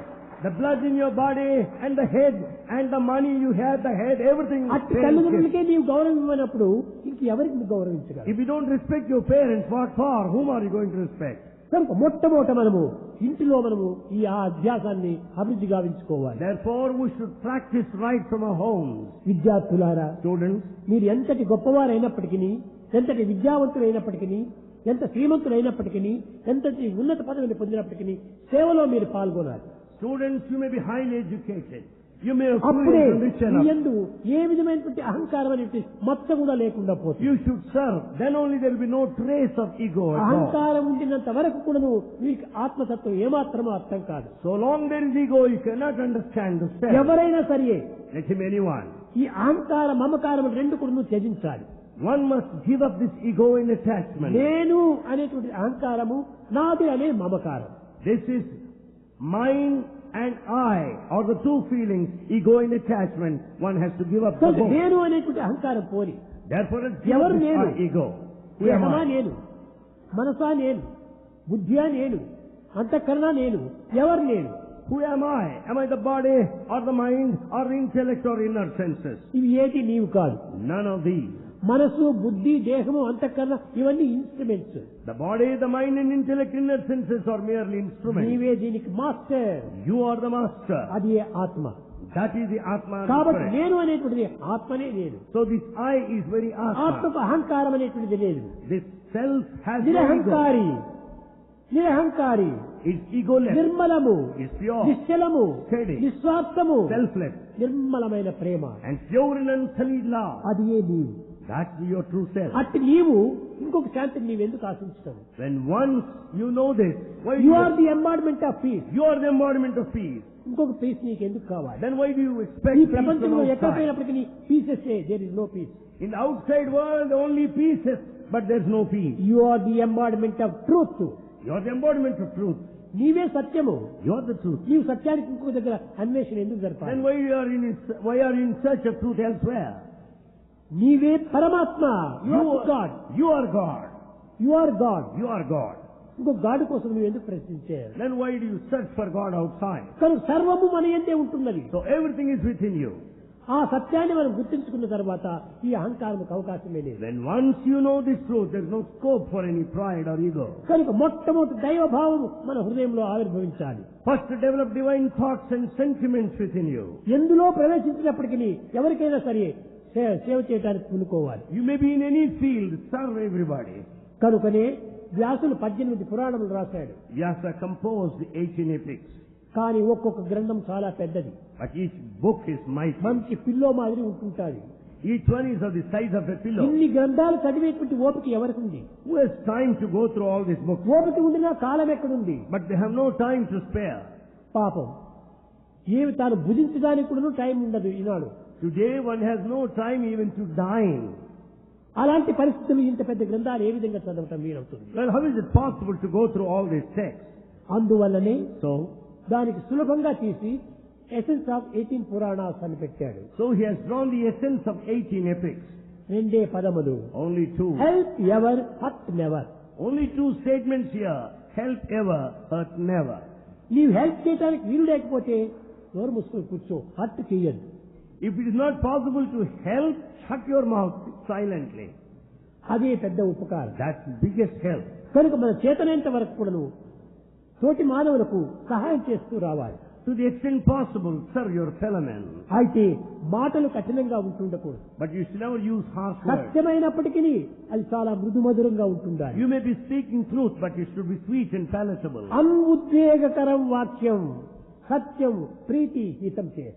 The blood in your body and the head and the money you have, the head, everything is అట్టి parents' gift. తల్లిదండ్రులకే నీవు గౌరవం ఇవ్వనప్పుడు ఇంక ఎవరికి నువ్వు గౌరవించగలవు? If you don't respect your parents, what for? Whom are you going to respect? కనుక మొట్టమొదట మనము ఇంటిలో మనము ఈ అభ్యాసాన్ని అభివృద్ధి గావించుకోవాలి. Therefore, we should practice right from our homes. విద్యార్థులారా, Students, మీరు ఎంతటి గొప్పవారైనప్పటికీ, ఎంతటి విద్యావంతులైనప్పటికీ, ఎంత శ్రీమంతులైనప్పటికీ, ఎంతటి ఉన్నత పదవిని పొందినప్పటికీ సేవలో మీరు పాల్గొనాలి. students, you may be highly educated. You may have అప్పుడే fluent and rich me enough. యందు ఏ విధమైనటువంటి అహంకారం అనేటువంటి మచ్చ కూడా లేకుండా పోతుంది. You should serve. Then only there will be no trace of ego at all. అహంకారం ఉండినంత వరకు కూడాను మీకు ఆత్మతత్వం ఏమాత్రమో అర్థం కాదు. So long there is ego, you cannot understand the self. ఎవరైనా సరే Let him anyone. ఈ అహంకార మమకారం రెండు కూడా నువ్వు త్యజించాలి. One must give up this ego in attachment. నేను అనేటువంటి అహంకారము, నాది అనే మమకారం. This is mine and I, or the two feelings, ego and attachment. One has to give up the both. నేను అనేటువంటి అహంకారం పోని. Therefore, let's give up ఎవరు this నేను? ego. Who am దేహమా I? నేను, మనసా నేను, బుద్ధియా నేను, అంతఃకరణ నేను, ఎవరు నేను? Who am I? Am I the body or the mind or the intellect or inner senses? ఇవి ఏటి నీవు కాదు. None of these. మనసు, బుద్ధి, దేహము, అంతఃకరణ ఇవన్నీ instruments. The body, the mind and intellect, inner senses are merely instruments. నీవే దీనికి master. You are the master. అది ఆత్మ. That is the Atma. కాబట్టి నేను అనేటువంటిది ఆత్మనే నేను. So this I is very Atma. ఆత్మకు అహంకారం అనేటువంటిది లేదు. This self has no ego. నిరహంకారి, నిరహంకారి, It's egoless. నిర్మలము, It's pure. నిశ్చలము, Steady. నిస్వార్థము, Selfless. నిర్మలమైన ప్రేమ. And pure and unsullied love. అది ఏ నీవు. That's your true self. అట్టి నీవు ఇంకొక శాంతిని నీవెందుకు ఆశించడం? When once you know this, why do you are the embodiment of peace. you are the embodiment of peace. ఇంకొక పీస్ నీకు ఎందుకు కావాలి? Then why do you expect ఈ peace from ప్రపంచంలో ఎక్కడ outside? పోయినప్పటికీ pieces there is no peace. In the outside world, only pieces, but there's no peace. You are the embodiment of truth. You are the embodiment of truth. నీవే సత్యము. You are the truth. నీవు సత్యానికి ఇంకొక దగ్గర అన్వేషణ ఎందుకు జరపాలి? Then why are you in search of truth elsewhere? నీవే పరమాత్మ. You are God. You are God. You are God. You are God. ఇంకో గాడ్ కోసం నువ్వు ఎందుకు ప్రశ్నించావు? Then why do you search for God outside? కనుక సర్వము మన యందే ఉంటున్నది. So everything is within you. ఆ సత్యాన్ని మనం గుర్తించుకున్న తర్వాత ఈ అహంకారంకు అవకాశమే లేదు. Then once you know this truth, there's no scope for any pride or ego. కనుక మొట్టమొదటి దైవభావం మన హృదయంలో ఆవిర్భవించాలి. First to develop divine thoughts and sentiments within you. ఎందులో ప్రవేశించినప్పటికీ ఎవరికైనా సరే సేవ చేయడానికి పూనుకోవాలి. You may be in any field, serve everybody. కనుకనే వ్యాసులు 18 పురాణములు రాశాడు. Vyasa composed 18 epics. కానీ ఒక్కొక్క గ్రంథం చాలా పెద్దది. But each book is mighty. మంచి పిల్లో మాదిరి ఉంటుంటాది. Each one is of the size of a pillow. ఇన్ని గ్రంథాలు చదివేటువంటి ఓపిక ఎవరికి ఉంది? Who has time to go through all these books? ఓపిక ఉండినా కాలం ఎక్కడుంది? But they have no time to spare. పాపం ఏమి తాను భుజించడానికి కూడా టైం ఉండదు ఈనాడు. Today one has no time even to dine. అలాంటి పరిస్థితులు ఇంత పెద్ద గ్రంథాలు ఏ విధంగా చదవటం వీలవుతుంది? Well, how is it possible to go through all these texts? అందువల్లనే So దానికి సులభంగా తీసి ఎసెన్స్ ఆఫ్ 18 పురాణాస్ అని పెట్టాడు. he has drawn the essence of 18 epics. రెండే పదములు. Only two. Help ever, hurt never. Only two statements here. Help ever, hurt never. నీవు help చేయడానికి వీలు లేకపోతే నోరు మూసుకొని కూర్చో, హర్ట్ చేయదు. If it is not possible to help, shut your mouth silently. అదే పెద్ద ఉపకారం. That's the biggest help. కనుక మన చేతనైనంత వరకు కూడాను తోటి మానవులకు సహాయం చేస్తూ రావాలి. To the extent possible, serve your fellow men. అయితే మాటలు కఠినంగా ఉంటుండకూడదు. But you should never use harsh words. సత్యమైనప్పటికీ అది చాలా మృదుమధురంగా ఉంటుండాలి. You may be speaking truth, but it should be sweet and palatable. అనుద్వేగకరం వాక్యం, సత్యం, ప్రీతి, హితం చే.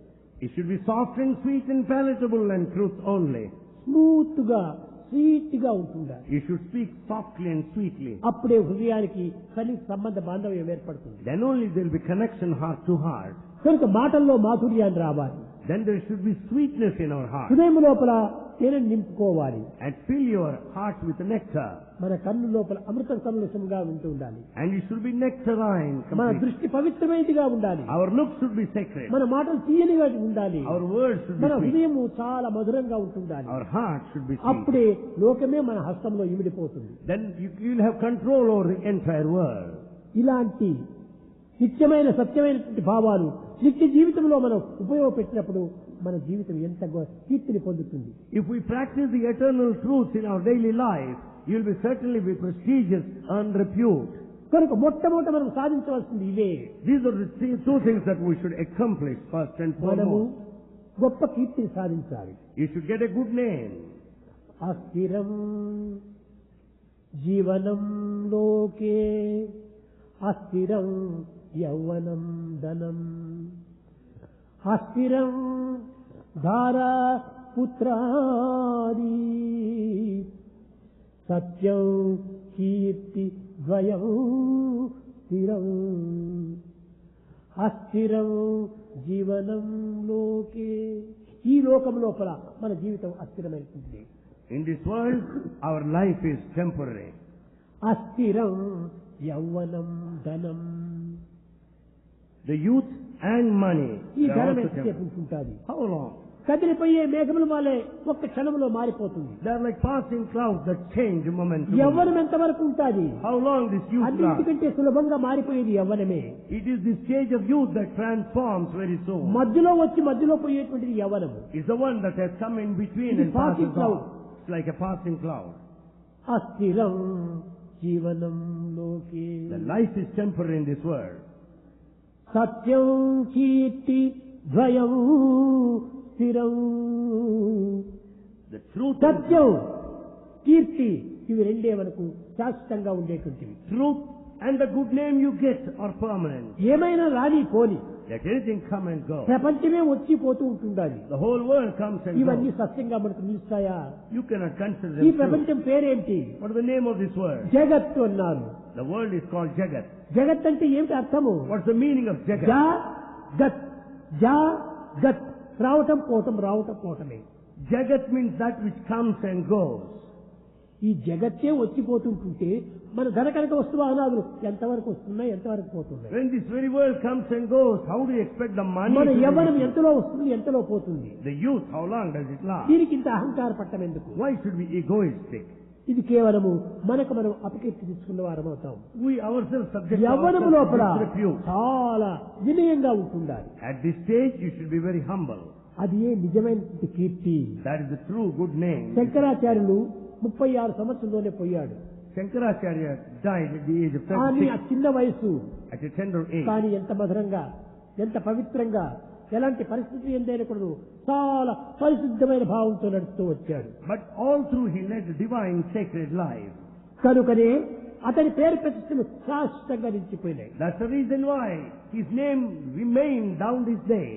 It should be soft and sweet and palatable and truth only. Smooth గా, sweet గా ఉంటుండాలి. You should speak softly and sweetly. అప్పుడే హృదయానికి సన్నిహిత సంబంధ బాంధవ్యం ఏర్పడుతుంది. Then only there will be connection heart to heart. కనుక మాటల్లో మాధుర్యాన్ని రావాలి. Then there should be sweetness in our heart. హృదయం లోపల తేనెను నింపుకోవాలి. And fill your heart with nectar. మన కన్ను లోపల అమృత సమావేశంగా ఉంటూ ఉండాలి. And it should be nectarine. మన Complete. దృష్టి పవిత్రమైనదిగా ఉండాలి. Our looks should be sacred. మన మాటలు తీయనిగా ఉండాలి. Our words should be మన sweet. హృదయము చాలా మధురంగా ఉంటుండాలి. Our heart should be sweet. అప్పుడే లోకమే మన హస్తంలో ఇమిడిపోతుంది. Then you'll have control over the entire world. ఇలాంటి నిత్యమైన సత్యమైనటువంటి భావాలు నిత్య జీవితంలో మనం ఉపయోగపెట్టినప్పుడు మన జీవితం ఎంత కీర్తిని పొందుతుంది. If we practice the eternal truth in our daily life, you'll be certainly be prestigious and repute. కనుక మొట్టమొదట మనం సాధించవలసింది ఇవే. These are the two things that we should accomplish first and మనము foremost. గొప్ప కీర్తిని సాధించాలి. You should get a good name. అస్థిరం జీవనం లోకే అస్థిరం యౌవనం ధనం అస్థిరం ధారా పుత్రాది సత్యం కీర్తి ద్వయం స్థిరం అస్థిరం జీవనం లోకే. ఈ లోకం లోపల మన జీవితం అస్థిరమైనటువంటి. In this world, our life is temporary. అస్థిరం యౌవనం ధనం. The youth and money ఈ are ధనం also ఎంతసేపు temporary. ఉంటుంటుంది? How long? కదిలిపోయే మేఘముల వలె ఒక్క క్షణంలో మారిపోతుంది. They are like passing clouds that change moment to Yavvanam moment. ఎంతవరకు ఉంటుంది? How long this youth lasts? అన్నింటికంటే సులభంగా మారిపోయేది యవ్వనమే. It is the stage of youth that transforms very soon. మధ్యలో వచ్చి మధ్యలో పోయేటువంటిది యవ్వనము. It's the one that has come in between It is and passes passing cloud. on. It's like a passing cloud. అస్థిరం జీవనం లోకే. The life is temporary in this world. సత్యం కీర్తి ద్వయం స్థిరం. The truth, సత్యం, కీర్తి, ఇవి రెండే మనకు శాశ్వతంగా ఉండేటువంటివి. truth and the good name you get are permanent. ఏమైనా రాని పోని, Let anything come and go. ప్రపంచమే వచ్చి పోతూ ఉంటుండాలి. The whole world comes and ఇవన్నీ goes. సత్యంగా మనకు నిలుస్తాయా? You cannot consider ఈ them true. ప్రపంచం పేరేంటి? What is the name of this world? జగత్తు అన్నారు. The world is called Jagat. జగత్ అంటే ఏమిటి అర్థము? What's the meaning of Jagat? జా గత్, జా గత్, రావటం పోవటం, రావటం పోవటమే. Jagat means that which comes and goes. ఈ జగత్తే వచ్చిపోతుంటుంటే మన ధనకనక వస్తు వాహనాలు ఎంతవరకు వస్తున్నాయి, ఎంతవరకు పోతున్నాయి? When this very world comes and goes, how do you expect the money? మన to be యవ్వనం used? ఎంతలో వస్తుంది, ఎంతలో పోతుంది? The youth, how long does it last? దీనికి ఇంత అహంకార పట్టం ఎందుకు? Why should we be egoistic? ఇది కేవలము మనకు మనం అపకీర్తి తీసుకున్న వారం అవుతాం. We ourselves subject Yavvanam ourselves లోపల to disrepute. చాలా వినయంగా ఉంటుండాలి. At this stage, you should be very humble. అది ఏ నిజమైన కీర్తి. That is the true good name. శంకరాచార్యులు 36 సంవత్సరంలోనే పోయాడు. Shankaracharya died at the age of కానీ ఆ 36, చిన్న వయసు, at a tender age. కానీ ఎంత మధురంగా, ఎంత పవిత్రంగా, ఎలాంటి పరిస్థితి ఎందైనప్పుడు చాలా పరిశుద్ధమైన భావంతో నడుస్తూ వచ్చాడు. But all through he led a divine sacred life. కనుకనే అతని పేరు ప్రతిష్టలు శాశ్వతంగా నిలిచిపోయినాయి. That's the reason why his name remained down this day.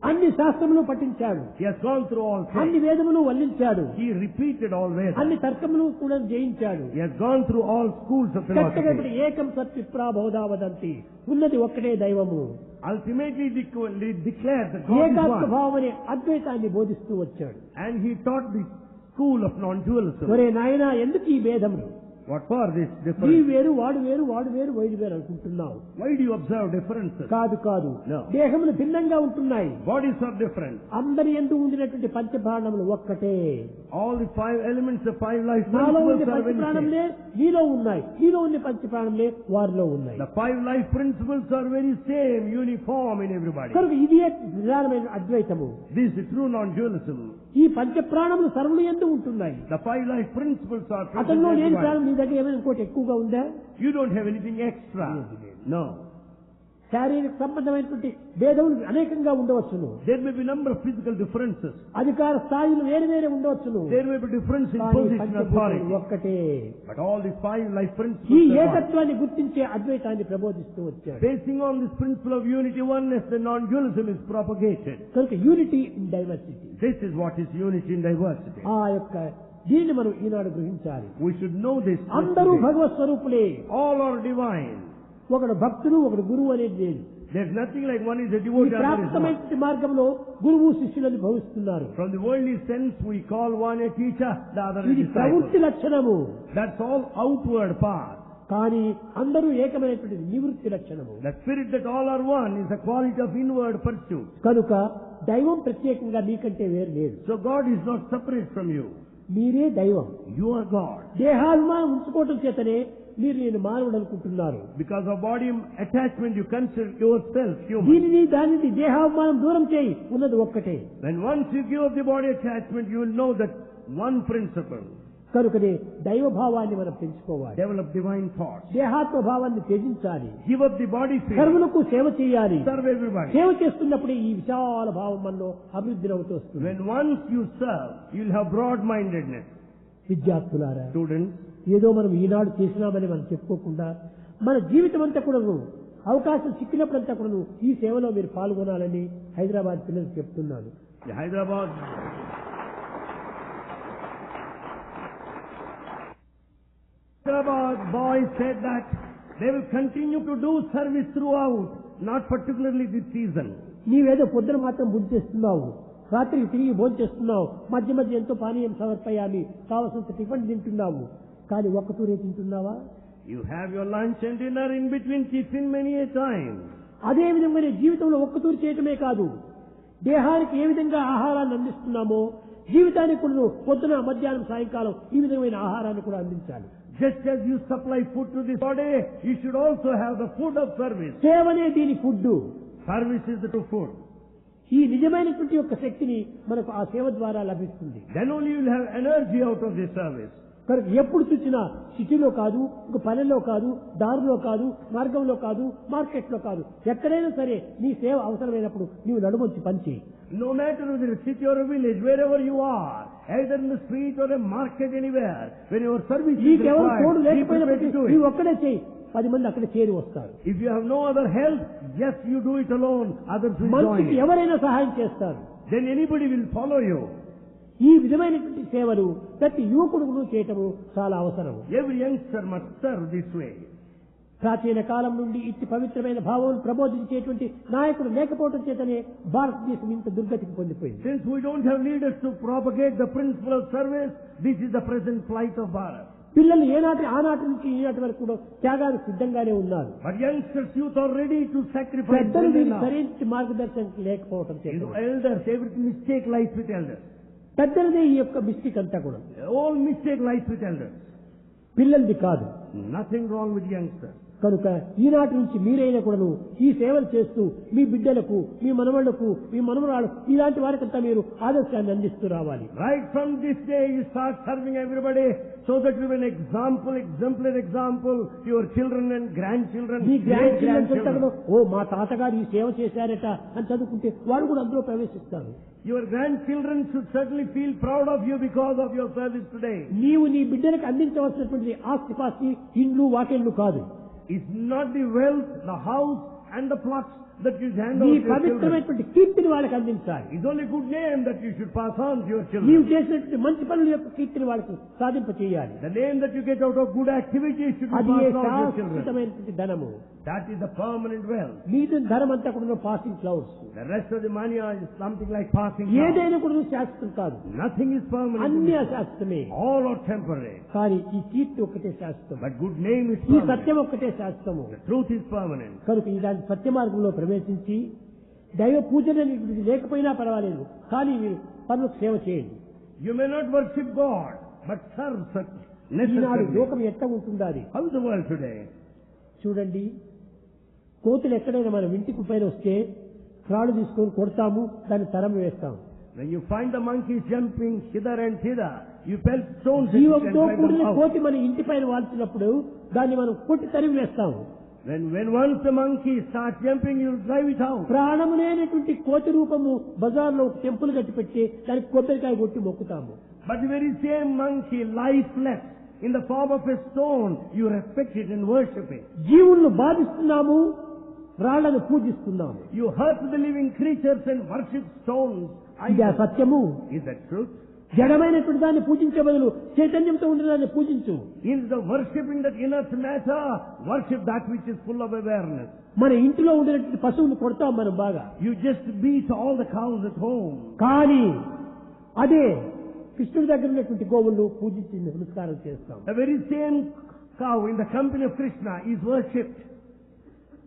అన్ని శాస్త్రములు పఠించాడు, He has gone through all అన్ని things. వేదములు వల్లించాడు, He repeated all అన్ని Vedas. తర్కములు కూడా జయించాడు. He has gone through all schools of చక్కగా philosophy. ఏకం సత్విప్రా బహుధావదంతి, ఉన్నది ఒక్కటే దైవము. Ultimately declared that God is ఏకాత్మ one. భావం అనే అద్వైతాన్ని బోధిస్తూ వచ్చాడు. And he taught the school of non-dualism. ఒరే నాయనా, ఎందుకు ఈ భేదములు? What for this ఈ difference? వేరు, వాడు వేరు, వాడు వేరు, వైడు వేరు అనుకుంటున్నావు. Why do you observe differences? కాదు కాదు, No. దేహములు భిన్నంగా ఉంటున్నాయి. Bodies are different. అందరి యందు ఉండినటువంటి పంచప్రాణములు ఒక్కటే. All the 5 elements, the 5 life నాలో ఉండే principles are very same. పంచప్రాణములే నీలో ఉన్నాయి, నీలో ఉండే పంచప్రాణములే వారిలో ఉన్నాయి. The 5 life principles are very same, uniform in everybody. కనుక ఇదే ప్రధానమైన అద్వైతము. This is true non-dualism. ఈ పంచప్రాణములు సర్వులు యందు ఉంటున్నాయి. The 5 life principles are present అతనిలో in లేని everybody. ప్రాణం నీ దగ్గర ఏమైనా ఇంకోటి ఎక్కువగా ఉందా? You don't have anything extra. No. శారీరక సంబంధమైనటువంటి భేదములు అనేకంగా ఉండవచ్చును. There may be number of physical differences. అధికార స్థాయిలు వేరు వేరే ఉండవచ్చును. There may be difference in కానీ position, పంచభూతాలు authority. ఒక్కటే. But all the 5 life ఈ principles are one. ఏకత్వాన్ని గుర్తించే అద్వైతాన్ని ప్రబోధిస్తూ వచ్చాడు. Basing on this principle of unity, oneness, the non-dualism is propagated. కనుక unity in diversity, This is what is unity in diversity. ఆ యొక్క దీన్ని మనం ఈనాడు గ్రహించాలి. We should know this. అందరూ today. Bhagwat స్వరూపులే. All are divine. ఒకడు భక్తుడు, ఒకడు గురువు అనేది లేదు. There's nothing like one is a ఈ devotee, other is not. ప్రాప్తమైన మార్గంలో గురువు శిష్యులను భవిస్తున్నారు. From the worldly sense, we call one a teacher, the other a ఇది disciple. ప్రవృత్తి లక్షణము. That's all outward path. కానీ అందరూ ఏకమైనటువంటి నివృత్తి లక్షణము. The spirit that all are one is the quality of inward pursuit. కనుక దైవం ప్రత్యేకంగా మీకంటే వేరు లేదు. So God is not separate from you. మీరే దైవం. You are God. దేహాభిమానం ఉంచుకోవటం చేతనే మీరు నేను మానవుడు అనుకుంటున్నారు. Because of body attachment, you consider yourself human. దీనిని దానిని దేహాభిమానం దూరం చేయి, ఉన్నది ఒక్కటే. When once you give up the body attachment, you will know that one principle. కనుకనే దైవ భావాన్ని మనం పెంచుకోవాలి. Develop divine thoughts. దేహాత్మ భావాన్ని త్యజించాలి. Give up the body feeling. సర్వులకు సేవ చేయాలి. Serve everybody. సేవ చేస్తున్నప్పుడే ఈ విశాల భావం మనలో అభివృద్ధి అవుతూ వస్తుంది. When once you serve, you will have broad-mindedness. విద్యార్థులారా, Students, ఏదో మనం ఈనాడు చేసినామని మనం చెప్పుకోకుండా మన జీవితం అంతా కూడాను అవకాశం చిక్కినప్పుడంతా కూడాను ఈ సేవలో మీరు పాల్గొనాలని హైదరాబాద్ పిల్లలకు చెప్తున్నాను. the Hyderabad boys said that they will continue to do service throughout, not particularly this season. నీవేదో పొద్దున మాత్రం బుద్ధి చేస్తున్నావు, రాత్రికి తిరిగి భోజనం చేస్తున్నావు, మధ్య మధ్య ఎంతో పానీయం సమర్పయాలి, కావలసినంత టిఫిన్ తింటున్నావు, కానీ ఒక్కతూరే తింటున్నావా? You have your lunch and dinner in between tiffin many a time. అదే విధంగా నీ జీవితంలో ఒక్కతూరు చేయటమే కాదు, దేహానికి ఏ విధంగా ఆహారాన్ని అందిస్తున్నామో జీవితానికి కూడా పొద్దున మధ్యాహ్నం సాయంకాలం ఈ విధమైన ఆహారాన్ని కూడా అందించాలి. Just as you supply food to this body, you should also have the food of service. సేవనే దీని food. Service is the true food. ఈ నిజమైనటువంటి యొక్క శక్తిని మనకు ఆ సేవ ద్వారా లభిస్తుంది. Then only you will have energy out of this service. కనుక ఎప్పుడు చూసినా సిటీలో కాదు, ఇంక పల్లెల్లో కాదు, దారిలో కాదు, మార్గంలో కాదు, మార్కెట్లో కాదు, ఎక్కడైనా సరే నీ సేవ అవసరమైనప్పుడు నీవు నడుమొచ్చి పనిచేయి. No matter whether it's a city or a village, wherever you are, either in the street or a market, anywhere, when your service is నీకెవరు తోడు required, be లేకపోయినప్పటికీ prepared to do నీవు it. ఒక్కడే చేయి, 10 మంది అక్కడ చేరి వస్తారు. If you have no other help, yes, you do it alone, others will join మనిషికి you. ఎవరైనా సహాయం చేస్తారు. Then anybody will follow you. ఈ విధమైనటువంటి సేవలు ప్రతి యువకుడును చేయటము చాలా అవసరం. Every youngster must serve this way. ప్రాచీన కాలం నుండి ఇట్టి పవిత్రమైన భావం ప్రబోధించేటువంటి నాయకుడు లేకపోవడం చేతనే భారతదేశం ఇంత దుర్గతికి పొందిపోయింది. Since we don't have leaders to propagate the principle of service, this is the present plight of Bharat. పిల్లలు ఆనాటి నుంచి ఈనాటి వరకు కూడా త్యాగానికి సిద్ధంగానే ఉన్నారు. But youngsters, youth are ready to sacrifice. పెద్దలు them దీనికి now. సరైన మార్గదర్శనం లేకపోవడం You చేత know, elders, every mistake lies with elders. పెద్దలదే ఈ యొక్క మిస్టేక్ అంతా కూడా, All mistake lies with elders. పిల్లలది కాదు. Nothing wrong with youngsters. కనుక ఈనాటి నుంచి మీరైనా కూడాను ఈ సేవలు చేస్తూ మీ బిడ్డలకు, మీ మనవళ్లకు, మీ మనవరాళ్ళకు ఇలాంటి వారికంతా మీరు ఆదర్శాన్ని అందిస్తూ రావాలి. Right from this day, you start serving everybody so that you will an example, exemplary example to your children and grandchildren, me grand great-grandchildren. ఓ మా తాతగారు ఈ సేవ చేశారట అని చదువుకుంటే వారు కూడా అందులో ప్రవేశిస్తారు. Your grandchildren should certainly feel proud of you because of your service today. నీవు నీ బిడ్డలకు అందించవలసినటువంటి ఆస్తిపాస్తి, ఇండ్లు, వాకిళ్లు కాదు. It's not the wealth, the house and the plots that you hand నీ over to your children. పవిత్రమైనటువంటి కీర్తిని వాళ్ళకి అందించాలి. It's only good name that you should pass on to your నీవు children. చేసినటువంటి మంచి పనుల యొక్క కీర్తిని వాళ్ళకి సాధింప చేయాలి. The name that you get out of good activities should be అది passed on to your children. శాశ్వతమైనటువంటి ధనము. That is the permanent wealth. మీది ధనం అంతా కూడా passing clouds. The rest of the money is something like passing clouds. ఏదైనా కూడా శాశ్వతం కాదు. Nothing is permanent. అన్ని అశాశ్వతమే. All are temporary. కానీ ఈ కీర్తి ఒక్కటే శాశ్వతం. But good name is ఈ permanent. సత్యం ఒక్కటే శాశ్వతము. The truth is permanent. కనుక ఇలాంటి సత్య మార్గంలో ప్రవేశించి దైవ పూజన అనేటువంటిది లేకపోయినా పర్వాలేదు, కానీ మీరు పనులకు సేవ చేయండి. You may not worship God, but serve such Eenadu necessarily. లోకం ఎట్లా ఉంటుండాలి How is the world today? చూడండి. కోతులు ఎక్కడైనా మనం ఇంటికి పైన వస్తే త్రాడు తీసుకొని కొడతాము, దాన్ని తరం వేస్తాము. When you find the monkeys jumping hither and thither, you pelt stones at it and జీవంతో drive them కూడిన out. కోతి మన ఇంటి పైన వాల్చినప్పుడు దాన్ని మనం కొట్టి తరిమి వేస్తాము. When once the monkey starts jumping, you drive it out. ప్రాణము లేనటువంటి కోతి రూపము బజార్లో టెంపుల్ కట్టి పెట్టి దానికి కొబ్బరికాయ కొట్టి మొక్కుతాము. But the very same monkey, lifeless, in the form of a stone, you respect it and worship it. జీవులను బాధిస్తున్నాము, రాళ్లను పూజిస్తున్నాము. You hurt the living creatures and worship stones. ఇది ఆ సత్యము. Is that truth? జడమైనటువంటి దాన్ని పూజించే బదులు చైతన్యంతో ఉండే దాన్ని పూజించు. Instead of worshipping that inert matter, worship that which is full of awareness. మన ఇంటిలో ఉండేటువంటి పశువులు కొడతాం మనం బాగా, You just beat all the cows at home. కానీ అదే కృష్ణుడి దగ్గర ఉన్నటువంటి గోవులను పూజించి నమస్కారం చేస్తాం. The very same cow in the company of Krishna is worshipped.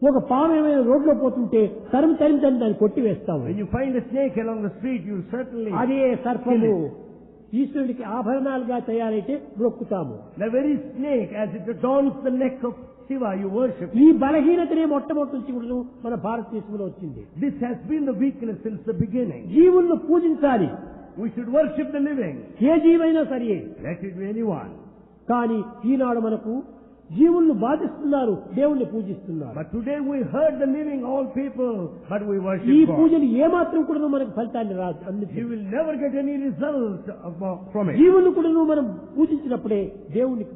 ఒక పాము ఏమైనా రోడ్లో పోతుంటే తరిమి దాన్ని కొట్టివేస్తాము. When you find a snake along the street, you certainly అదే సర్పము ఈశ్వరుడికి ఆభరణాలుగా తయారైతే మొక్కుతాము. the very snake, as it adorns the neck of Shiva, you worship. ఈ బలహీనతనే మొట్టమొదటి నుంచి కూడా మన భారతదేశంలో వచ్చింది. This has been the weakness since the beginning. జీవులను పూజించాలి. We should worship the living. ఏ జీవైనా సరే. Let it be anyone. కానీ ఈనాడు మనకు జీవులను బాధిస్తున్నారు, దేవుణ్ణి పూజిస్తున్నారు. But today we hurt the living, all people, but we ఈ worship God. పూజలు ఏమాత్రం కూడా మనకు ఫలితాన్ని రాదు. అందుకే You will never get any result from it. జీవులను కూడా మనం పూజించినప్పుడే దేవునికి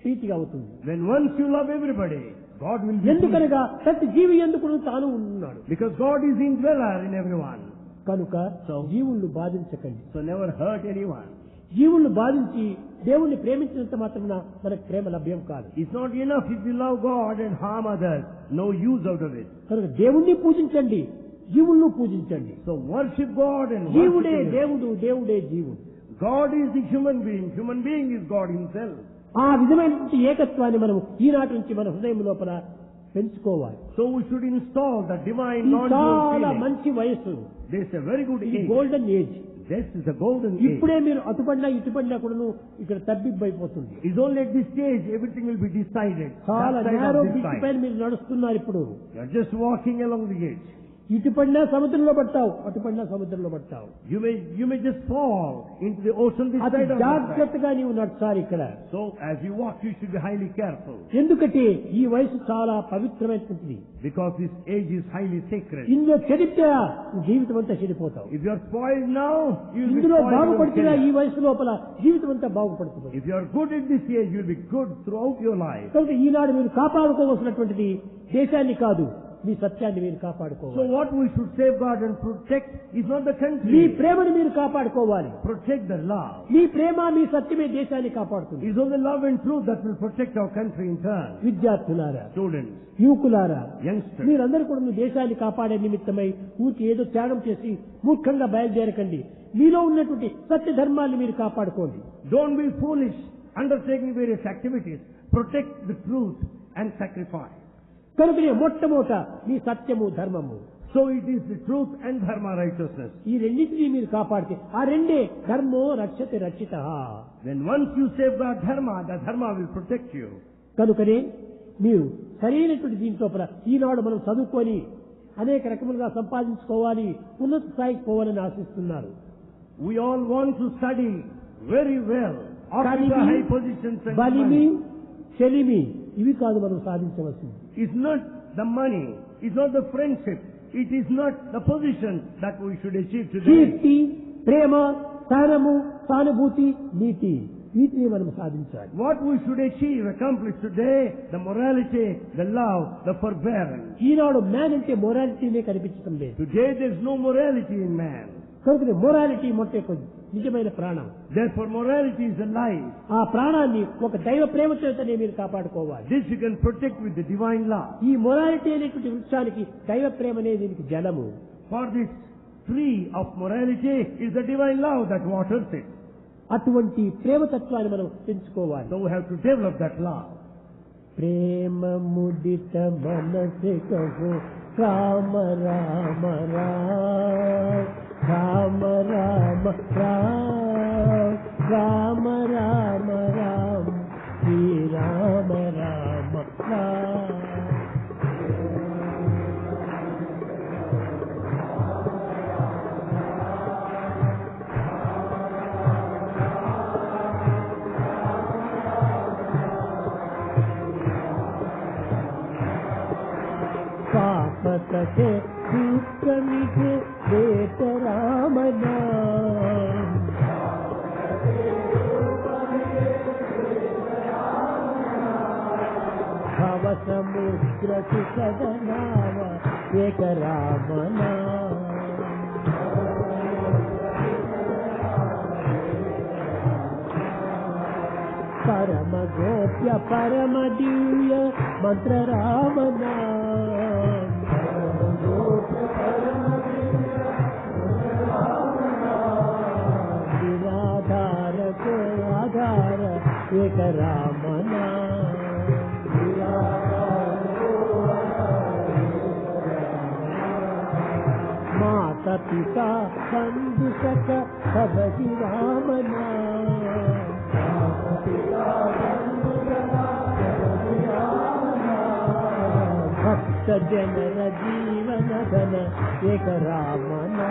ప్రీతిగా అవుతుంది. When once you love everybody, God will be pleased. ఎందుకనగా ప్రతి జీవి ఎందుకు తాను ఉన్నాడు. Because God is indweller in everyone. కనుక జీవులను బాధించకండి. So never hurt anyone. జీవులను బాధించి దేవుణ్ణి ప్రేమించినంత మాత్రమున మనకు ప్రేమ లభ్యం కాదు. It's not enough if you love God and harm others. No use out of it. కనుక దేవుణ్ణి పూజించండి, జీవులను పూజించండి. So worship God and జీవుడే worship Him. దేవుడు, దేవుడే జీవుడు. God is the human being. Human being is God Himself. ఆ విధమైనటువంటి ఏకత్వాన్ని మనం ఈనాటి నుంచి మన హృదయం లోపల పెంచుకోవాలి. So we should install the divine ఇది non-dual చాలా feeling. మంచి వయస్సు. This is a very good ఇది age. Golden age. This is a golden age. ఇప్పుడే మీరు అటుపడినా ఇటుపడినా కూడా ఇక్కడ తబ్బిబ్బైపోతుంది. It's only at this stage everything will be decided. చాలా That side narrow or this bit side. పైన మీరు నడుస్తున్నారు ఇప్పుడు. You're just walking along the edge. ఇటు పడినా సముద్రంలో పడతావు, అటు పడినా సముద్రంలో పడతావు. You may just fall into the ocean this అది side or that side. జాగ్రత్తగా నీవు నడచాలి ఇక్కడ. So as you walk, you should be highly careful. ఎందుకంటే ఈ వయసు చాలా పవిత్రమైనటువంటిది. Because this age is highly sacred. ఇందులో చెడితే జీవితం అంతా చెడిపోతావు. If you are spoiled now, you will be ఇందులో spoiled. బాగుపడుతున్నా ఈ వయసు లోపల జీవితం అంతా బాగుపడుతుంది. If you are good in this age, you will be good throughout your life. కనుక ఈనాడు మీరు కాపాడుకోవాల్సినటువంటిది దేశాన్ని కాదు, మీ సత్యాన్ని మీరు కాపాడుకోవాలి. So what we should safeguard and protect is not the me country. ప్రేమను మీరు కాపాడుకోవాలి. Protect the love. మీ ప్రేమ మీ సత్యమే దేశాన్ని కాపాడుతుంది. It is only love and truth that will protect our country in turn. విద్యార్థులారా, Students, యువకులారా, youngsters, మీరందరూ కూడా మీ దేశాన్ని కాపాడే నిమిత్తమై ఊరికి ఏదో త్యాగం చేసి మూర్ఖంగా బయలుదేరకండి. మీలో ఉన్నటువంటి సత్య ధర్మాన్ని మీరు కాపాడుకోండి. don't be foolish undertaking various activities. Protect the truth and sacrifice. కనుకనే మొట్టమొదట మీ సత్యము ధర్మము. So it is the truth and dharma, righteousness. ఈ రెండింటినీ మీరు కాపాడితే ఆ రెండే ధర్మో రక్షతే రక్షిత. Then once you safeguard dharma, the dharma will protect you. కనుకనే మీరు సరైనటువంటి దీంట్లో ఈనాడు మనం చదువుకొని అనేక రకములుగా సంపాదించుకోవాలి, ఉన్నత స్థాయికి పోవాలని ఆశిస్తున్నారు. We all want to study very well, occupy high positions and బలిమి money. చెలిమి ఇవి కాదు మనం సాధించవలసింది. It's not the money, it's not the friendship, it is not the position that we should achieve today. కీర్తి, ప్రేమ, స్థానము, సానుభూతి, నీతి వీటిని మనం సాధించాలి. What we should achieve, accomplish today, the morality, the love, the forbearance. Eenadu man అంటే మొరాలిటీనే కనిపించడం లేదు. Today there is no morality in man. కనుక morality మొట్ట నిజమైన ప్రాణం. Therefore morality is a life. ఆ ప్రాణాన్ని ఒక దైవ ప్రేమ చేతనే మీరు కాపాడుకోవాలి. This you can protect with the divine love. ఈ మొరాలిటీ అనేటువంటి వృక్షానికి దైవ ప్రేమనే దీనికి జలము. For this tree of morality is the divine love that waters it. అటువంటి ప్రేమతత్వాన్ని మనం పెంచుకోవాలి. So we have to develop that love. ప్రేమ ముదిత మనసే కహో రామ రామ రామ రామ రామ రామ రామ రామ శ్రీ రామ రామ రామ. పాపతకే దుఃఖమికే వేట రామనా భవ సముద్రకి సదనావ ఏక రామనా. పరమ గోప్య పరమ దివ్య మంత్ర రామనా. నిరాధార కో ఆధార ఏక రామనా. మాత పితా బంధు సఖ సభి రామనా. భక్త జనర జీవన ధన ఏక రామనా.